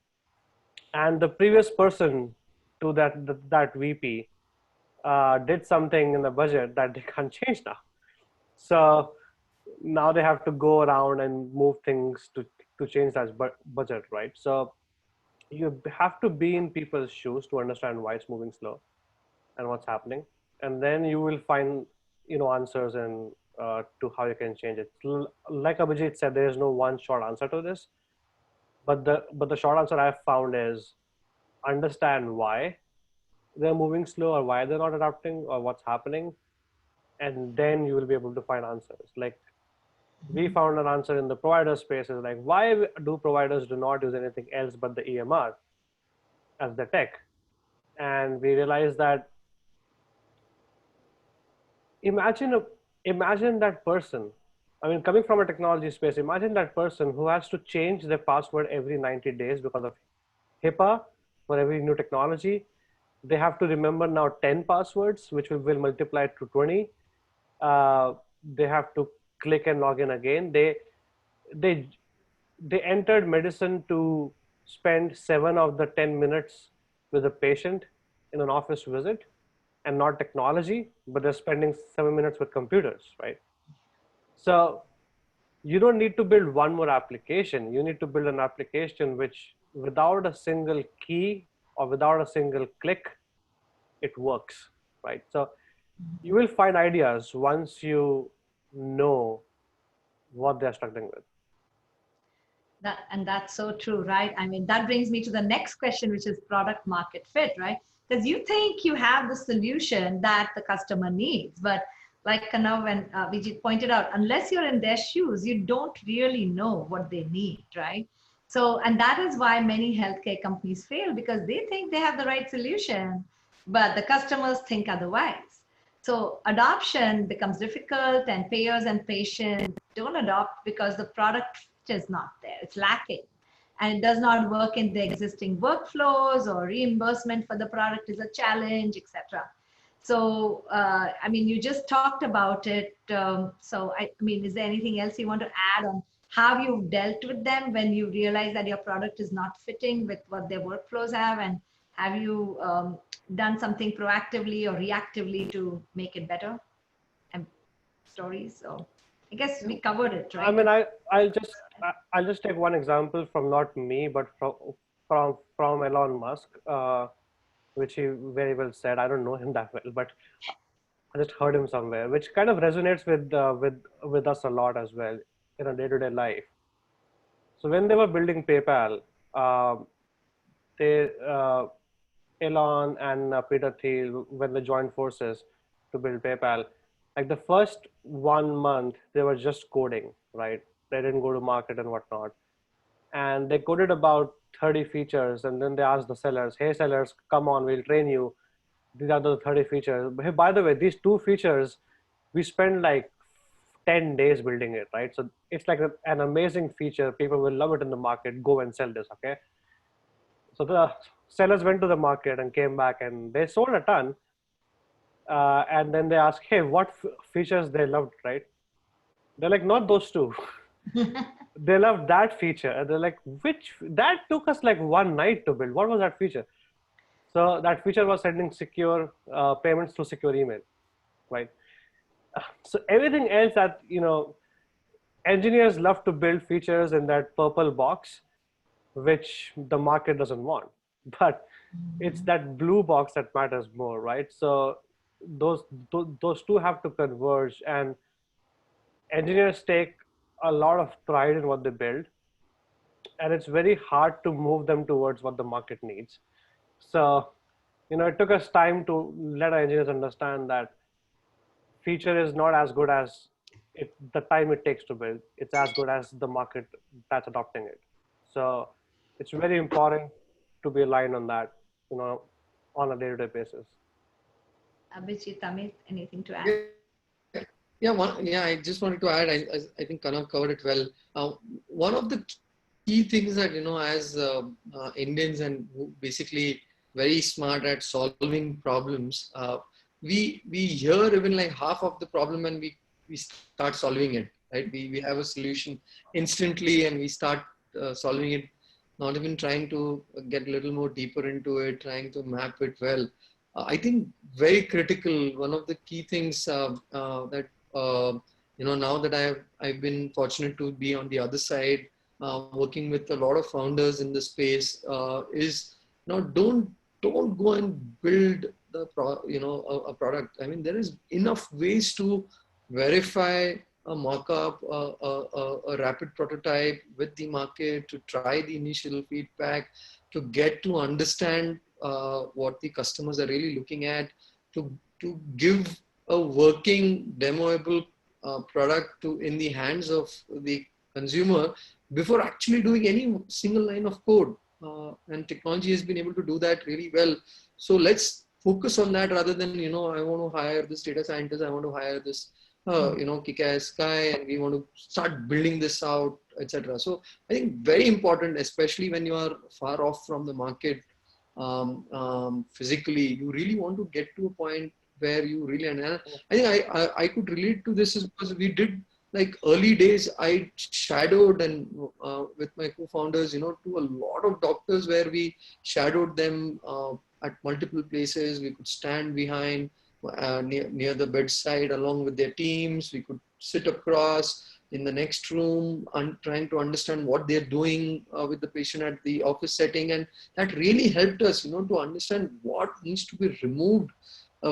And the previous person to that VP did something in the budget that they can't change now. So now they have to go around and move things to change that budget, right? So you have to be in people's shoes to understand why it's moving slow and what's happening, and then you will find answers and to how you can change it. Like Abhijit said, there is no one short answer to this, but the short answer I've found is understand why they're moving slow, or why they're not adapting, or what's happening, and then you will be able to find answers. Like we found an answer in the provider space, is like, why do providers do not use anything else but the EMR as the tech? And we realized that imagine that person. I mean, coming from a technology space, imagine that person who has to change their password every 90 days because of HIPAA for every new technology. They have to remember now 10 passwords, which will multiply to 20. They have to click and log in again. They entered medicine to spend 7 of the 10 minutes with a patient in an office visit, and not technology, but they're spending 7 minutes with computers, right? So you don't need to build one more application. You need to build an application which, without a single key or without a single click, it works, right? So you will find ideas once you know what they're struggling with. And that's so true, right? I mean, that brings me to the next question, which is product market fit, right? Because you think you have the solution that the customer needs, but like Kanav and Vijay pointed out, unless you're in their shoes, you don't really know what they need, right? So, and that is why many healthcare companies fail, because they think they have the right solution, but the customers think otherwise. So adoption becomes difficult, and payers and patients don't adopt because the product is not there, it's lacking. And it does not work in the existing workflows, or reimbursement for the product is a challenge, etc. So, I mean, you just talked about it. So, I mean, is there anything else you want to add on how you've dealt with them when you realize that your product is not fitting with what their workflows have? And have you done something proactively or reactively to make it better? And stories. So, I guess we covered it, right? I mean, I'll just take one example from not me, but from Elon Musk, which he very well said. I don't know him that well, but I just heard him somewhere, which kind of resonates with us a lot as well in a day-to-day life. So when they were building PayPal, Elon and Peter Thiel, when they joined forces to build PayPal, like the first 1 month, they were just coding, right? They didn't go to market and whatnot. And they coded about 30 features. And then they asked the sellers, hey, sellers, come on, we'll train you. These are the 30 features. But hey, by the way, these 2 features, we spent like 10 days building it, right? So it's like an amazing feature. People will love it in the market. Go and sell this, okay? So the sellers went to the market and came back, and they sold a ton. And then they asked, hey, what features they loved, right? They're like, not those 2. they loved that feature. And they're like, that took us like one night to build. What was that feature? So that feature was sending secure payments through secure email, right? So everything else that, engineers love to build features in that purple box, which the market doesn't want. But it's that blue box that matters more, right? So those two have to converge, and engineers take a lot of pride in what they build, and it's very hard to move them towards what the market needs. So, it took us time to let our engineers understand that feature is not as good as the time it takes to build. It's as good as the market that's adopting it. So it's very important to be aligned on that, on a day-to-day basis. Abhijit, Amit, anything to add? I just wanted to add, I think Kanav covered it well. One of the key things that, as Indians and basically very smart at solving problems, we hear even like half of the problem and we start solving it, right? We have a solution instantly and we start solving it, not even trying to get a little more deeper into it, trying to map it well. I think very critical, one of the key things that, now that I've been fortunate to be on the other side, working with a lot of founders in the space, is don't go and build a product. I mean, there is enough ways to verify a mock-up, a rapid prototype with the market, to try the initial feedback, to get to understand what the customers are really looking at, to give a working demoable product in the hands of the consumer before actually doing any single line of code. And technology has been able to do that really well. So let's focus on that rather than, I want to hire this data scientist, I want to hire this, kick-ass guy, and we want to start building this out, etc. So I think very important, especially when you are far off from the market physically, you really want to get to a point where you really, and I think I could relate to this is because we did, like early days, I shadowed and with my co-founders, to a lot of doctors where we shadowed them at multiple places. We could stand behind near the bedside along with their teams. We could sit across in the next room and trying to understand what they're doing with the patient at the office setting. And that really helped us, to understand what needs to be removed.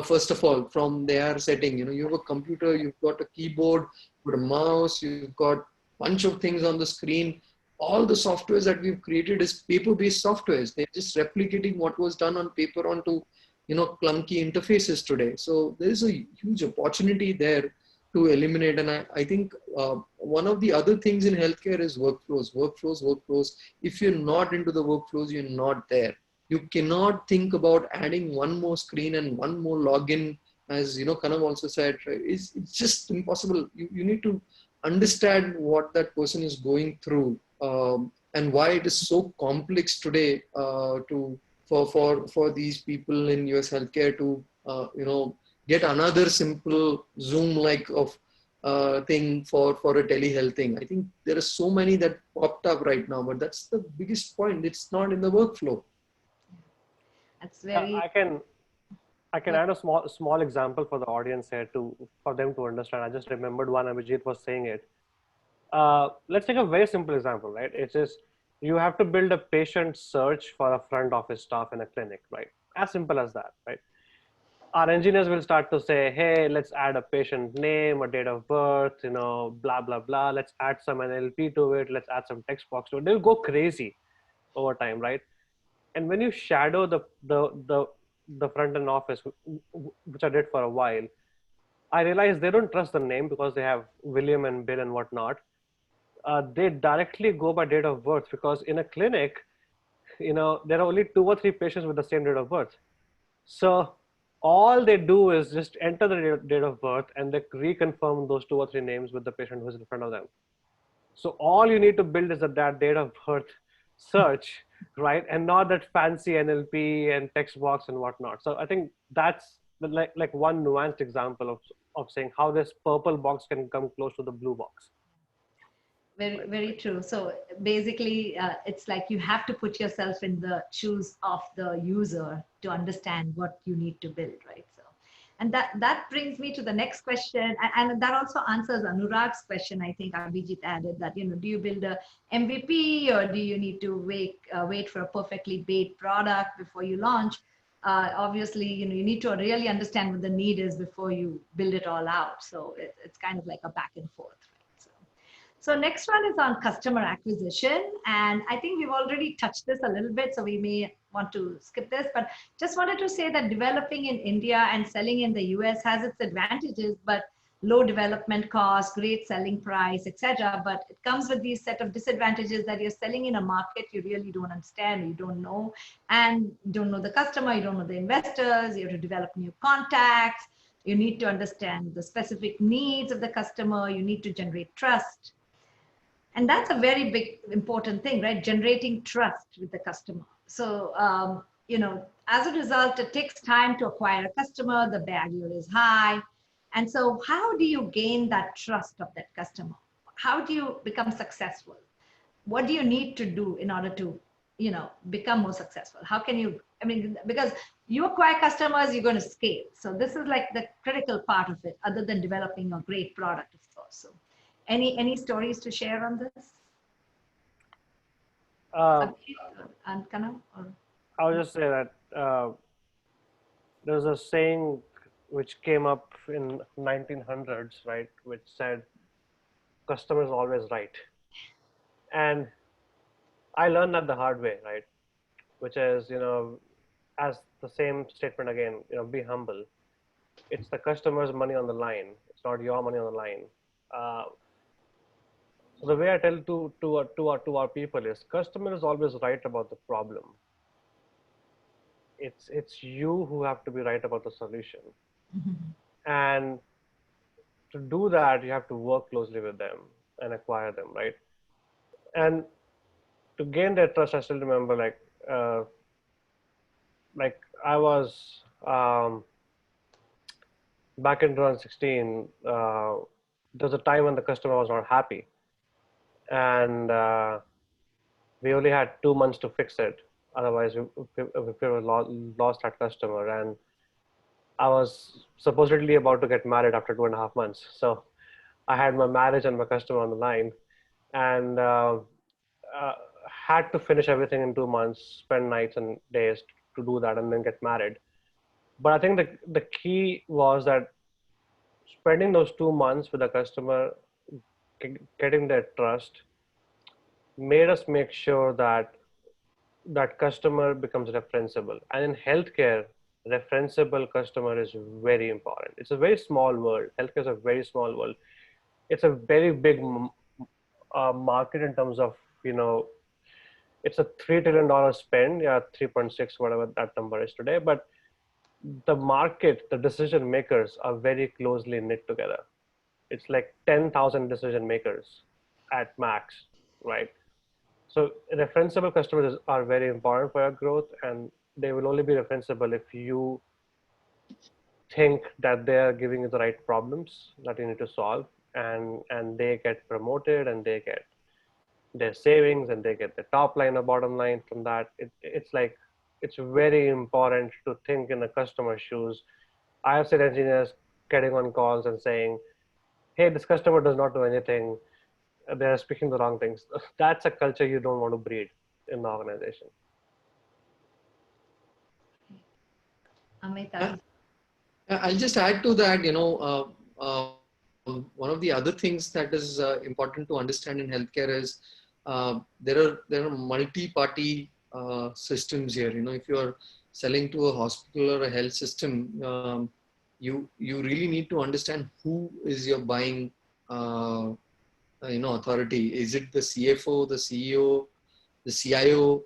First of all, from their setting, you have a computer, you've got a keyboard, you've got a mouse, you've got a bunch of things on the screen. All the softwares that we've created is paper-based softwares. They're just replicating what was done on paper onto, clunky interfaces today. So there is a huge opportunity there to eliminate. And I think one of the other things in healthcare is workflows. If you're not into the workflows, you're not there. You cannot think about adding one more screen and one more login, as Kanav also said, right? It's just impossible. You need to understand what that person is going through and why it is so complex today for these people in US healthcare to get another simple Zoom-like of thing for a telehealth thing. I think there are so many that popped up right now, but that's the biggest point. It's not in the workflow. That's very. I can add a small example for the audience here for them to understand. I just remembered one. Abhijit was saying it. Let's take a very simple example, right? It's just you have to build a patient search for a front office staff in a clinic, right? As simple as that, right? Our engineers will start to say, hey, let's add a patient name, a date of birth, blah, blah, blah. Let's add some NLP to it. Let's add some text box to it. They'll go crazy over time, right? And when you shadow the front end office, which I did for a while, I realized they don't trust the name because they have William and Bill and whatnot. They directly go by date of birth, because in a clinic, there are only 2 or 3 patients with the same date of birth. So all they do is just enter the date of birth and they reconfirm those 2 or 3 names with the patient who's in front of them. So all you need to build is that date of birth search, right? And not that fancy NLP and text box and whatnot. So I think that's like one nuanced example of saying how this purple box can come close to the blue box. Very, very true. So basically, it's like you have to put yourself in the shoes of the user to understand what you need to build, right? So, and that brings me to the next question, and that also answers Anurag's question. I think Abhijit added that, do you build a MVP, or do you need to wait for a perfectly baked product before you launch? Obviously, you need to really understand what the need is before you build it all out. So it's kind of like a back and forth, right? So next one is on customer acquisition. And I think we've already touched this a little bit, so we may want to skip this, but just wanted to say that developing in India and selling in the US has its advantages, but low development cost, great selling price, etc. But it comes with these set of disadvantages that you're selling in a market you really don't understand, you don't know, and don't know the customer, you don't know the investors, you have to develop new contacts, you need to understand the specific needs of the customer, you need to generate trust. And that's a very big, important thing, right? Generating trust with the customer. So, as a result, it takes time to acquire a customer, the barrier is high. And so how do you gain that trust of that customer? How do you become successful? What do you need to do in order to, become more successful? How can you, because you acquire customers, you're going to scale. So this is like the critical part of it, other than developing a great product, of course. So any stories to share on this? And Kanam, or? I would just say that there's a saying which came up in 1900s, right, which said, "Customer is always right," and I learned that the hard way, right, which is, as the same statement again, be humble. It's the customer's money on the line. It's not your money on the line. So the way I tell to our people is, customer is always right about the problem. It's you who have to be right about the solution. Mm-hmm. And to do that, you have to work closely with them and acquire them, right? And to gain their trust, I still remember, like I was back in 2016. There was a time when the customer was not happy, and we only had 2 months to fix it. Otherwise, we lost that customer. And I was supposedly about to get married after 2.5 months. So I had my marriage and my customer on the line, and had to finish everything in 2 months, spend nights and days to do that, and then get married. But I think the key was that spending those 2 months with the customer, getting their trust, made us make sure that that customer becomes referenceable. And in healthcare, referenceable customer is very important. It's a very small world. Healthcare is a very small world. It's a very big market in terms of, it's a $3 trillion spend, 3.6, whatever that number is today. But the market, the decision makers are very closely knit together. It's like 10,000 decision makers at max, right? So referenceable customers are very important for your growth, and they will only be referenceable if you think that they are giving you the right problems that you need to solve, and they get promoted, and they get their savings, and they get the top line or bottom line from that. It's very important to think in the customer's shoes. I have seen engineers getting on calls and saying, "Hey, this customer does not do anything. They're speaking the wrong things." That's a culture you don't want to breed in the organization. Amit, I'll just add to that, one of the other things that is important to understand in healthcare is there are multi-party systems here. If you're selling to a hospital or a health system, you really need to understand who is your buying authority. Is it the CFO, the CEO, the CIO,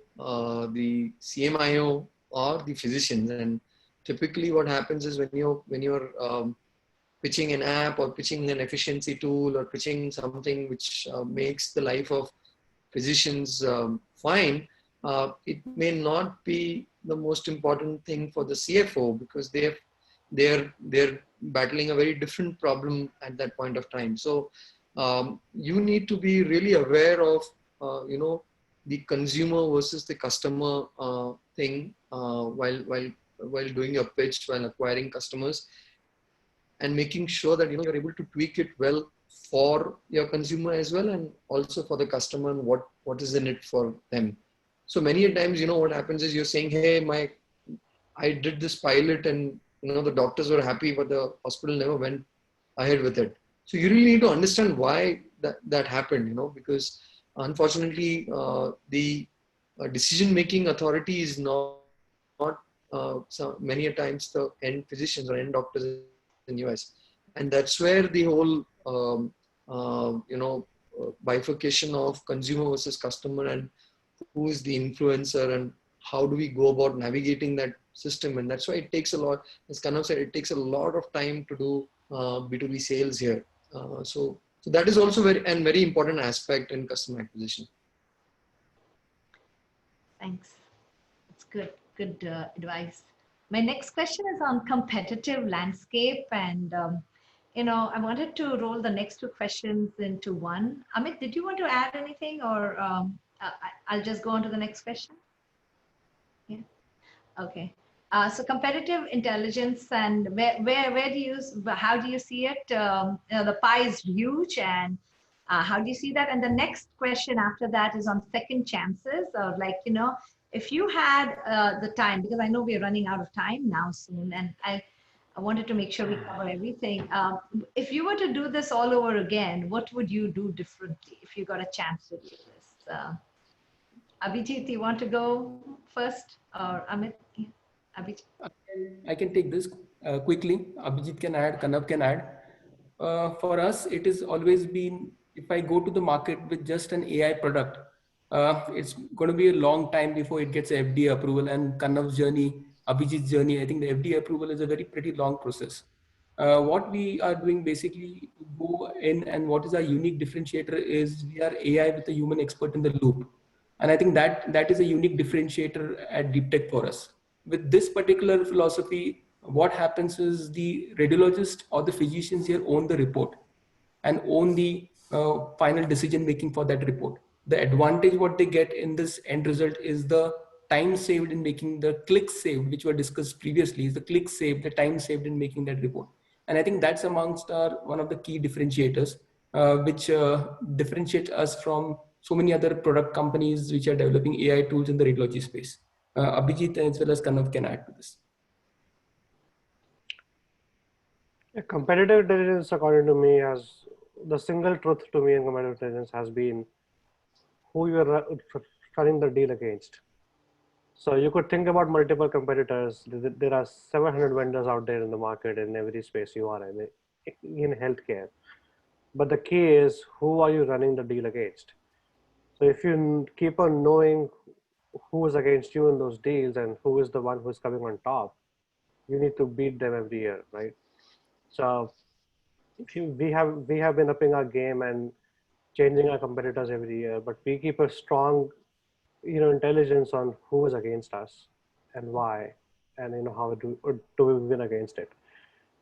the CMIO, or the physicians? And typically what happens is when you're pitching an app, or pitching an efficiency tool, or pitching something which makes the life of physicians fine, it may not be the most important thing for the CFO, because they're battling a very different problem at that point of time. So you need to be really aware of, the consumer versus the customer thing while doing your pitch, while acquiring customers, and making sure that you're able to tweak it well for your consumer as well, and also for the customer, and what is in it for them. So many a times, what happens is you're saying, hey, I did this pilot, and the doctors were happy, but the hospital never went ahead with it. So you really need to understand why that happened, because unfortunately the decision-making authority is not so many a times the end physicians or end doctors in US, and that's where the whole bifurcation of consumer versus customer, and who is the influencer, and how do we go about navigating that system. And that's why it takes a lot, as Kanav said, it takes a lot of time to do B2B sales here. So that is also very important aspect in customer acquisition. Thanks. That's good advice. My next question is on competitive landscape, and I wanted to roll the next two questions into one. Amit, did you want to add anything, or I'll just go on to the next question? Yeah. Okay. So competitive intelligence, and how do you see it? The pie is huge, and how do you see that? And the next question after that is on second chances, or if you had the time, because I know we're running out of time now soon, and I wanted to make sure we cover everything. If you were to do this all over again, what would you do differently if you got a chance to do this? Abhijit, you want to go first, or Amit? Abhijit? I can take this quickly. Abhijit can add, Kanav can add. For us, it has always been, if I go to the market with just an AI product, it's going to be a long time before it gets FDA approval. And Kanav's journey, Abhijit's journey, I think the FDA approval is a pretty long process. What we are doing basically to go in, and what is our unique differentiator is we are AI with a human expert in the loop. And I think that is a unique differentiator at DeepTek for us. With this particular philosophy, what happens is the radiologist or the physicians here own the report and own the final decision making for that report. The advantage what they get in this end result is the time saved in making the clicks saved, which were discussed previously, is the clicks saved, the time saved in making that report. And I think that's amongst one of the key differentiators, which differentiate us from so many other product companies which are developing AI tools in the radiology space. Abhijit as well as Kanav can add to this. Competitive intelligence, according to me, has the single truth to me in competitive intelligence has been who you are running the deal against. So you could think about multiple competitors. There are 700 vendors out there in the market in every space you are in healthcare. But the key is, who are you running the deal against? So if you keep on knowing who is against you in those deals and who is the one who's coming on top, you need to beat them every year, right? So we have been upping our game and changing our competitors every year, but we keep a strong, intelligence on who is against us and why, and how do we win against it.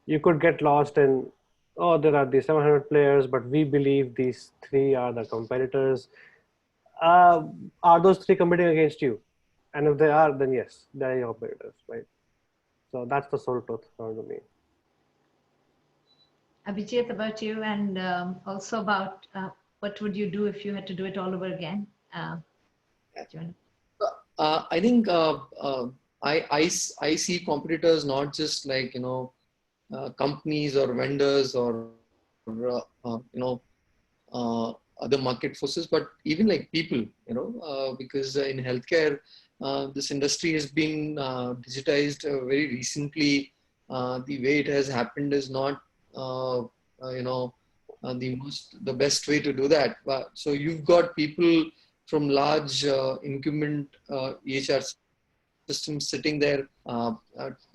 You could get lost in, there are these 700 players, but we believe these three are the competitors. Are those three competing against you? And if they are, then yes, they are your competitors, right? So that's the sole truth according to me. Abhijit, about you, and also about what would you do if you had to do it all over again? I think I see competitors not just like companies or vendors or other market forces, but even like people, because in healthcare, this industry has been digitized very recently. The way it has happened is not, the best way to do that. So you've got people from large incumbent EHR systems sitting there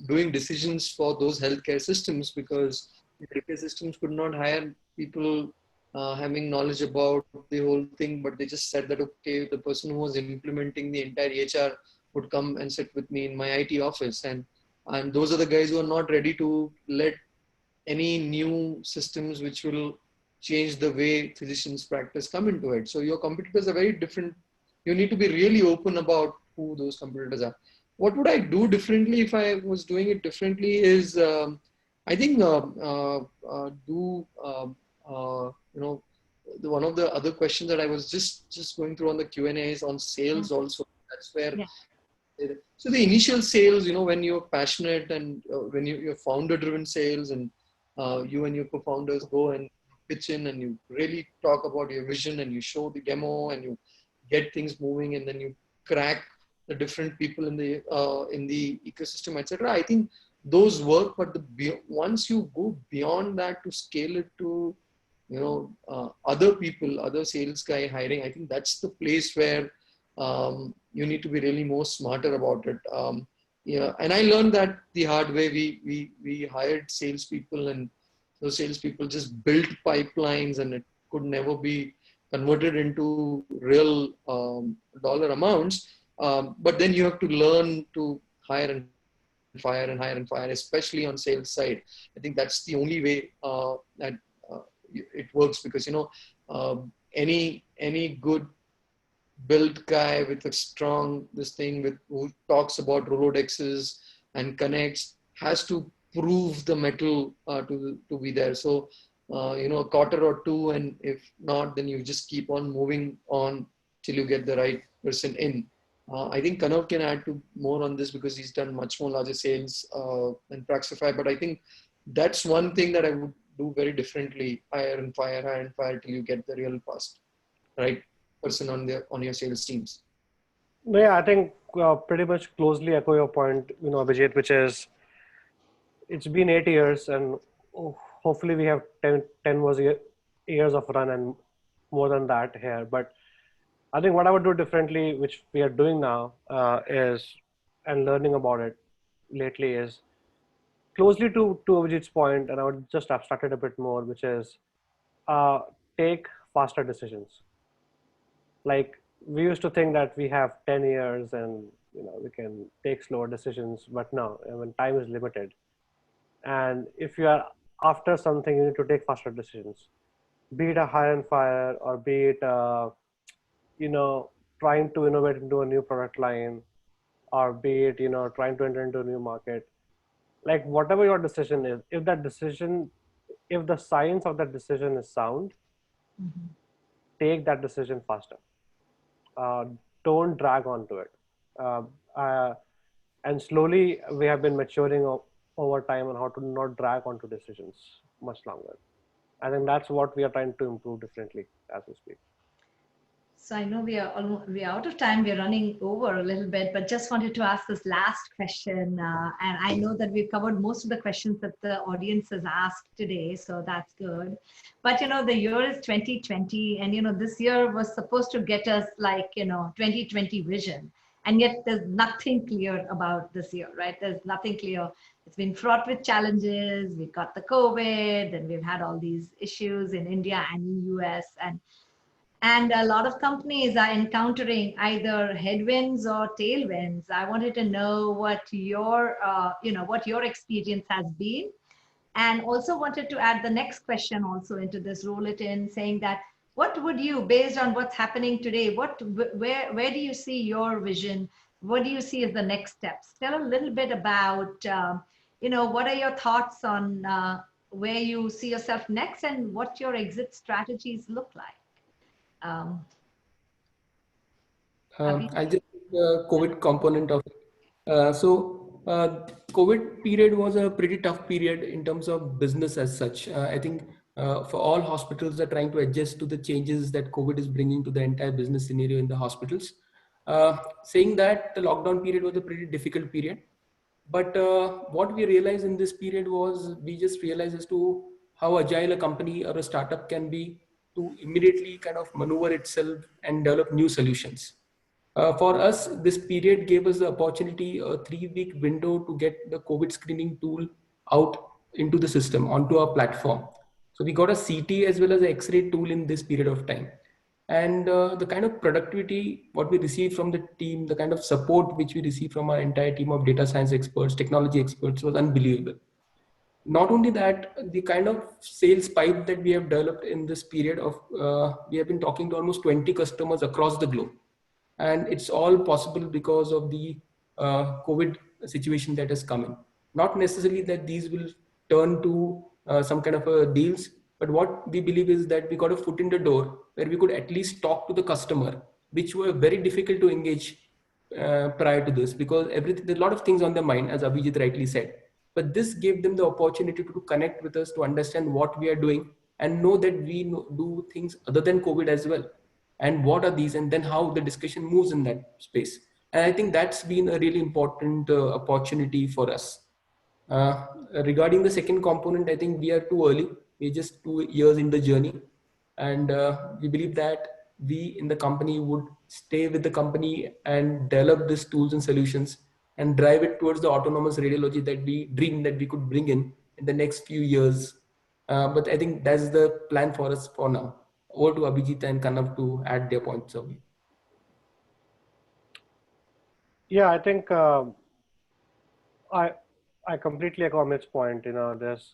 doing decisions for those healthcare systems, because the healthcare systems could not hire people having knowledge about the whole thing, but they just said that, okay, the person who was implementing the entire EHR would come and sit with me in my IT office. And those are the guys who are not ready to let any new systems which will change the way physicians practice come into it. So your competitors are very different. You need to be really open about who those competitors are. What would I do differently if I was doing it differently is, I think one of the other questions that I was just going through on the Q&A is on sales also. That's where, so the initial sales, when you're passionate and when you're founder-driven sales, and you and your co-founders go and pitch in and you really talk about your vision and you show the demo and you get things moving, and then you crack the different people in the ecosystem, etc. I think those work, but once you go beyond that to scale it to other people, other sales guy hiring, I think that's the place where you need to be really more smarter about it. And I learned that the hard way. We hired salespeople, and those salespeople just built pipelines, and it could never be converted into real dollar amounts. But then you have to learn to hire and fire and hire and fire, especially on sales side. I think that's the only way that it works, because any good built guy with a strong who talks about Rolodexes and connects has to prove the metal to be there. So a quarter or two, and if not, then you just keep on moving on till you get the right person in. I think Kanav can add to more on this because he's done much more larger sales than Praxify. But I think that's one thing that I would do very differently: hire and fire till you get the real right person on your sales teams. Yeah, I think pretty much closely echo your point, Abhijit, which is it's been 8 years, and hopefully we have 10 more years of run and more than that here. But I think what I would do differently, which we are doing now, and learning about it lately, is closely to Abhijit's point, and I would just abstract it a bit more, which is take faster decisions. Like, we used to think that we have 10 years and we can take slower decisions, but no, time is limited. And if you are after something, you need to take faster decisions, be it a hire and fire, or be it trying to innovate into a new product line, or be it trying to enter into a new market. Like, whatever your decision is, if the science of that decision is sound, take that decision faster. Don't drag on to it. And slowly we have been maturing over time on how to not drag onto decisions much longer. I think that's what we are trying to improve differently as we speak. So I know we are out of time. We're running over a little bit, but just wanted to ask this last question. And I know that we've covered most of the questions that the audience has asked today, so that's good. But the year is 2020, and this year was supposed to get us 2020 vision, and yet there's nothing clear about this year, right? There's nothing clear. It's been fraught with challenges. We've got the COVID, and we've had all these issues in India and in US, and a lot of companies are encountering either headwinds or tailwinds. I wanted to know what your experience has been, and also wanted to add the next question also into this, roll it in, saying that what would you, based on what's happening today, where do you see your vision? What do you see as the next steps? Tell a little bit about, what are your thoughts on where you see yourself next and what your exit strategies look like? I'll just the COVID component of it. So COVID period was a pretty tough period in terms of business as such. I think for all hospitals are trying to adjust to the changes that COVID is bringing to the entire business scenario in the hospitals. Saying that, the lockdown period was a pretty difficult period. But what we realized in this period was we just realized as to how agile a company or a startup can be to immediately kind of maneuver itself and develop new solutions. For us, this period gave us the opportunity, a 3-week window to get the COVID screening tool out into the system, onto our platform. So we got a CT as well as an X-ray tool in this period of time. And the kind of productivity, what we received from the team, the kind of support which we received from our entire team of data science experts, technology experts, was unbelievable. Not only that, the kind of sales pipe that we have developed in this period of, we have been talking to almost 20 customers across the globe. And it's all possible because of the COVID situation that has come in. Not necessarily that these will turn to some kind of deals, but what we believe is that we got a foot in the door where we could at least talk to the customer, which were very difficult to engage prior to this, because there's a lot of things on their mind, as Abhijit rightly said. But this gave them the opportunity to connect with us, to understand what we are doing, and know that we do things other than COVID as well. And what are these, and then how the discussion moves in that space. And I think that's been a really important opportunity for us. Uh, Regarding the second component, I think we are too early. We're just 2 years in the journey. And we believe that we in the company would stay with the company and develop these tools and solutions and drive it towards the autonomous radiology that we dream that we could bring in the next few years. But I think that's the plan for us for now. Over to Abhijit and Kanav to add their points of view. Yeah, I think I completely echo Amit's point. There's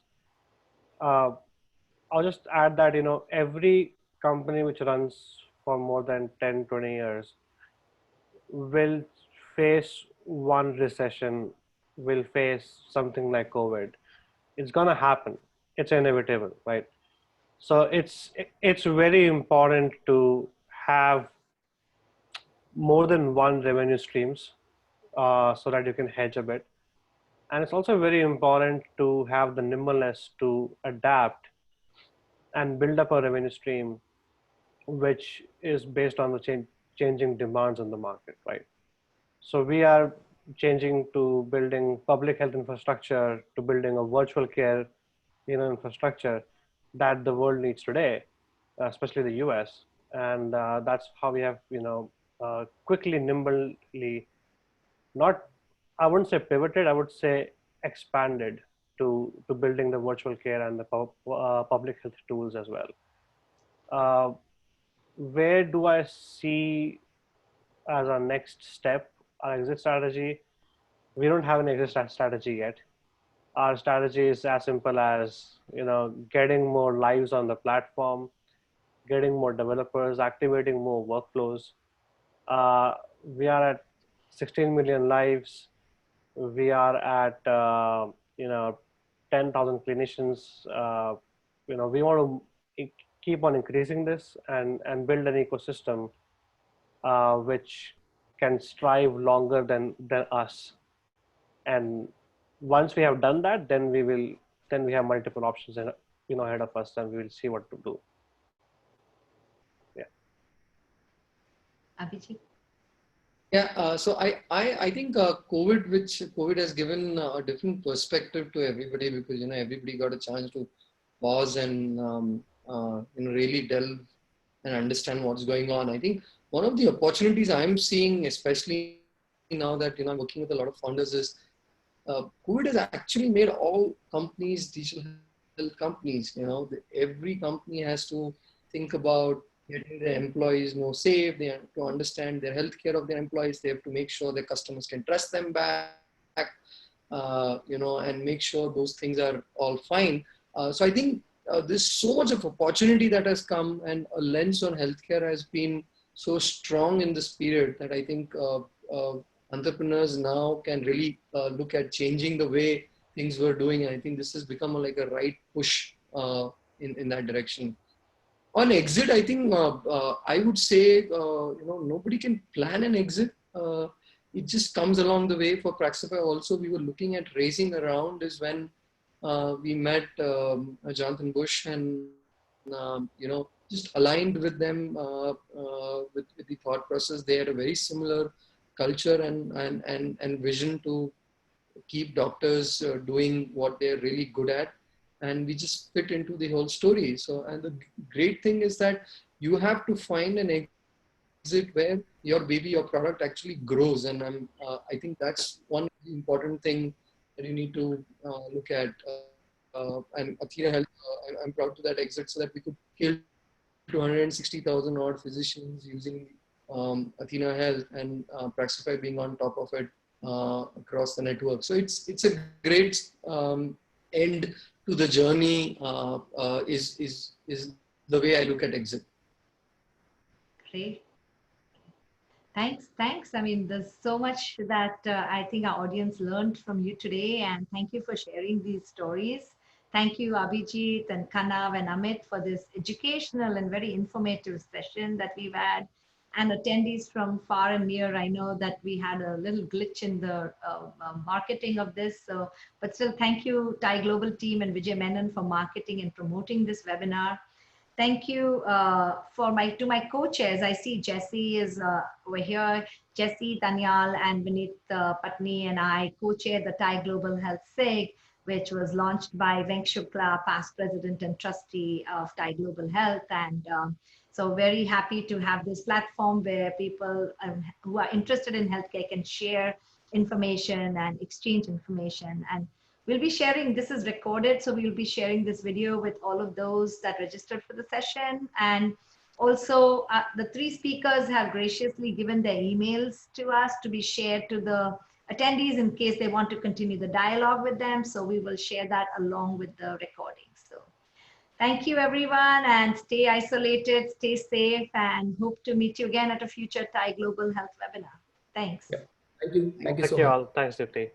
I'll just add that every company which runs for more than 10, 20 years will face one recession, will face something like COVID. It's gonna happen. It's inevitable, right? So it's very important to have more than one revenue streams so that you can hedge a bit. And it's also very important to have the nimbleness to adapt and build up a revenue stream which is based on the changing demands in the market, right? So we are changing to building public health infrastructure, to building a virtual care infrastructure that the world needs today, especially the US. And that's how we have quickly, nimbly, I wouldn't say pivoted, I would say expanded to building the virtual care and the public health tools as well. Where do I see as our next step, our exit strategy? We don't have an exit strategy yet. Our strategy is as simple as getting more lives on the platform, getting more developers, activating more workflows. We are at 16 million lives. We are at 10,000 clinicians. We want to keep on increasing this and build an ecosystem which can strive longer than us. And once we have done that, then we have multiple options ahead of us, and we will see what to do. Yeah. Abhijit? Yeah, so I think COVID has given a different perspective to everybody, because everybody got a chance to pause and really delve and understand what's going on. I think one of the opportunities I'm seeing, especially now that I'm working with a lot of founders, is COVID has actually made all companies digital health companies. Every company has to think about getting their employees more safe. They have to understand their healthcare of their employees. They have to make sure their customers can trust them back, and make sure those things are all fine. So I think there's so much of opportunity that has come, and a lens on healthcare has been so strong in this period that I think entrepreneurs now can really look at changing the way things were doing. And I think this has become like a right push in that direction. On exit, I think I would say, nobody can plan an exit. It just comes along the way. For Praxify also, we were looking at raising a round is when we met Jonathan Bush and, just aligned with them with the thought process. They had a very similar culture and vision to keep doctors doing what they're really good at. And we just fit into the whole story. So, and the great thing is that you have to find an exit where your baby, your product actually grows. And I think that's one important thing that you need to look at. And Athena Health, I'm proud to that exit, so that we could scale to 160,000 odd physicians using Athena Health, and Praxify being on top of it across the network. So it's a great end to the journey is the way I look at exit. Great. Thanks. I mean, there's so much that I think our audience learned from you today, and thank you for sharing these stories. Thank you, Abhijit and Kanav and Amit, for this educational and very informative session that we've had. And attendees from far and near, I know that we had a little glitch in the marketing of this. So, but still, thank you, TiE Global team and Vijay Menon for marketing and promoting this webinar. Thank you to my co-chairs. I see Jesse is over here. Jesse, Danyal, and Vineet Patni and I co-chair the TiE Global Health SIG, which was launched by Venk Shukla, past president and trustee of TiE Global Health. And so very happy to have this platform where people who are interested in healthcare can share information and exchange information. And we'll be sharing, this is recorded, so we'll be sharing this video with all of those that registered for the session. And also the three speakers have graciously given their emails to us to be shared to the attendees in case they want to continue the dialogue with them. So we will share that along with the recording. So thank you everyone, and stay isolated, stay safe, and hope to meet you again at a future TiE Global Health webinar. Thanks. Yeah. Thank you. Thank you so Thank you much. all. Thanks, Dipti.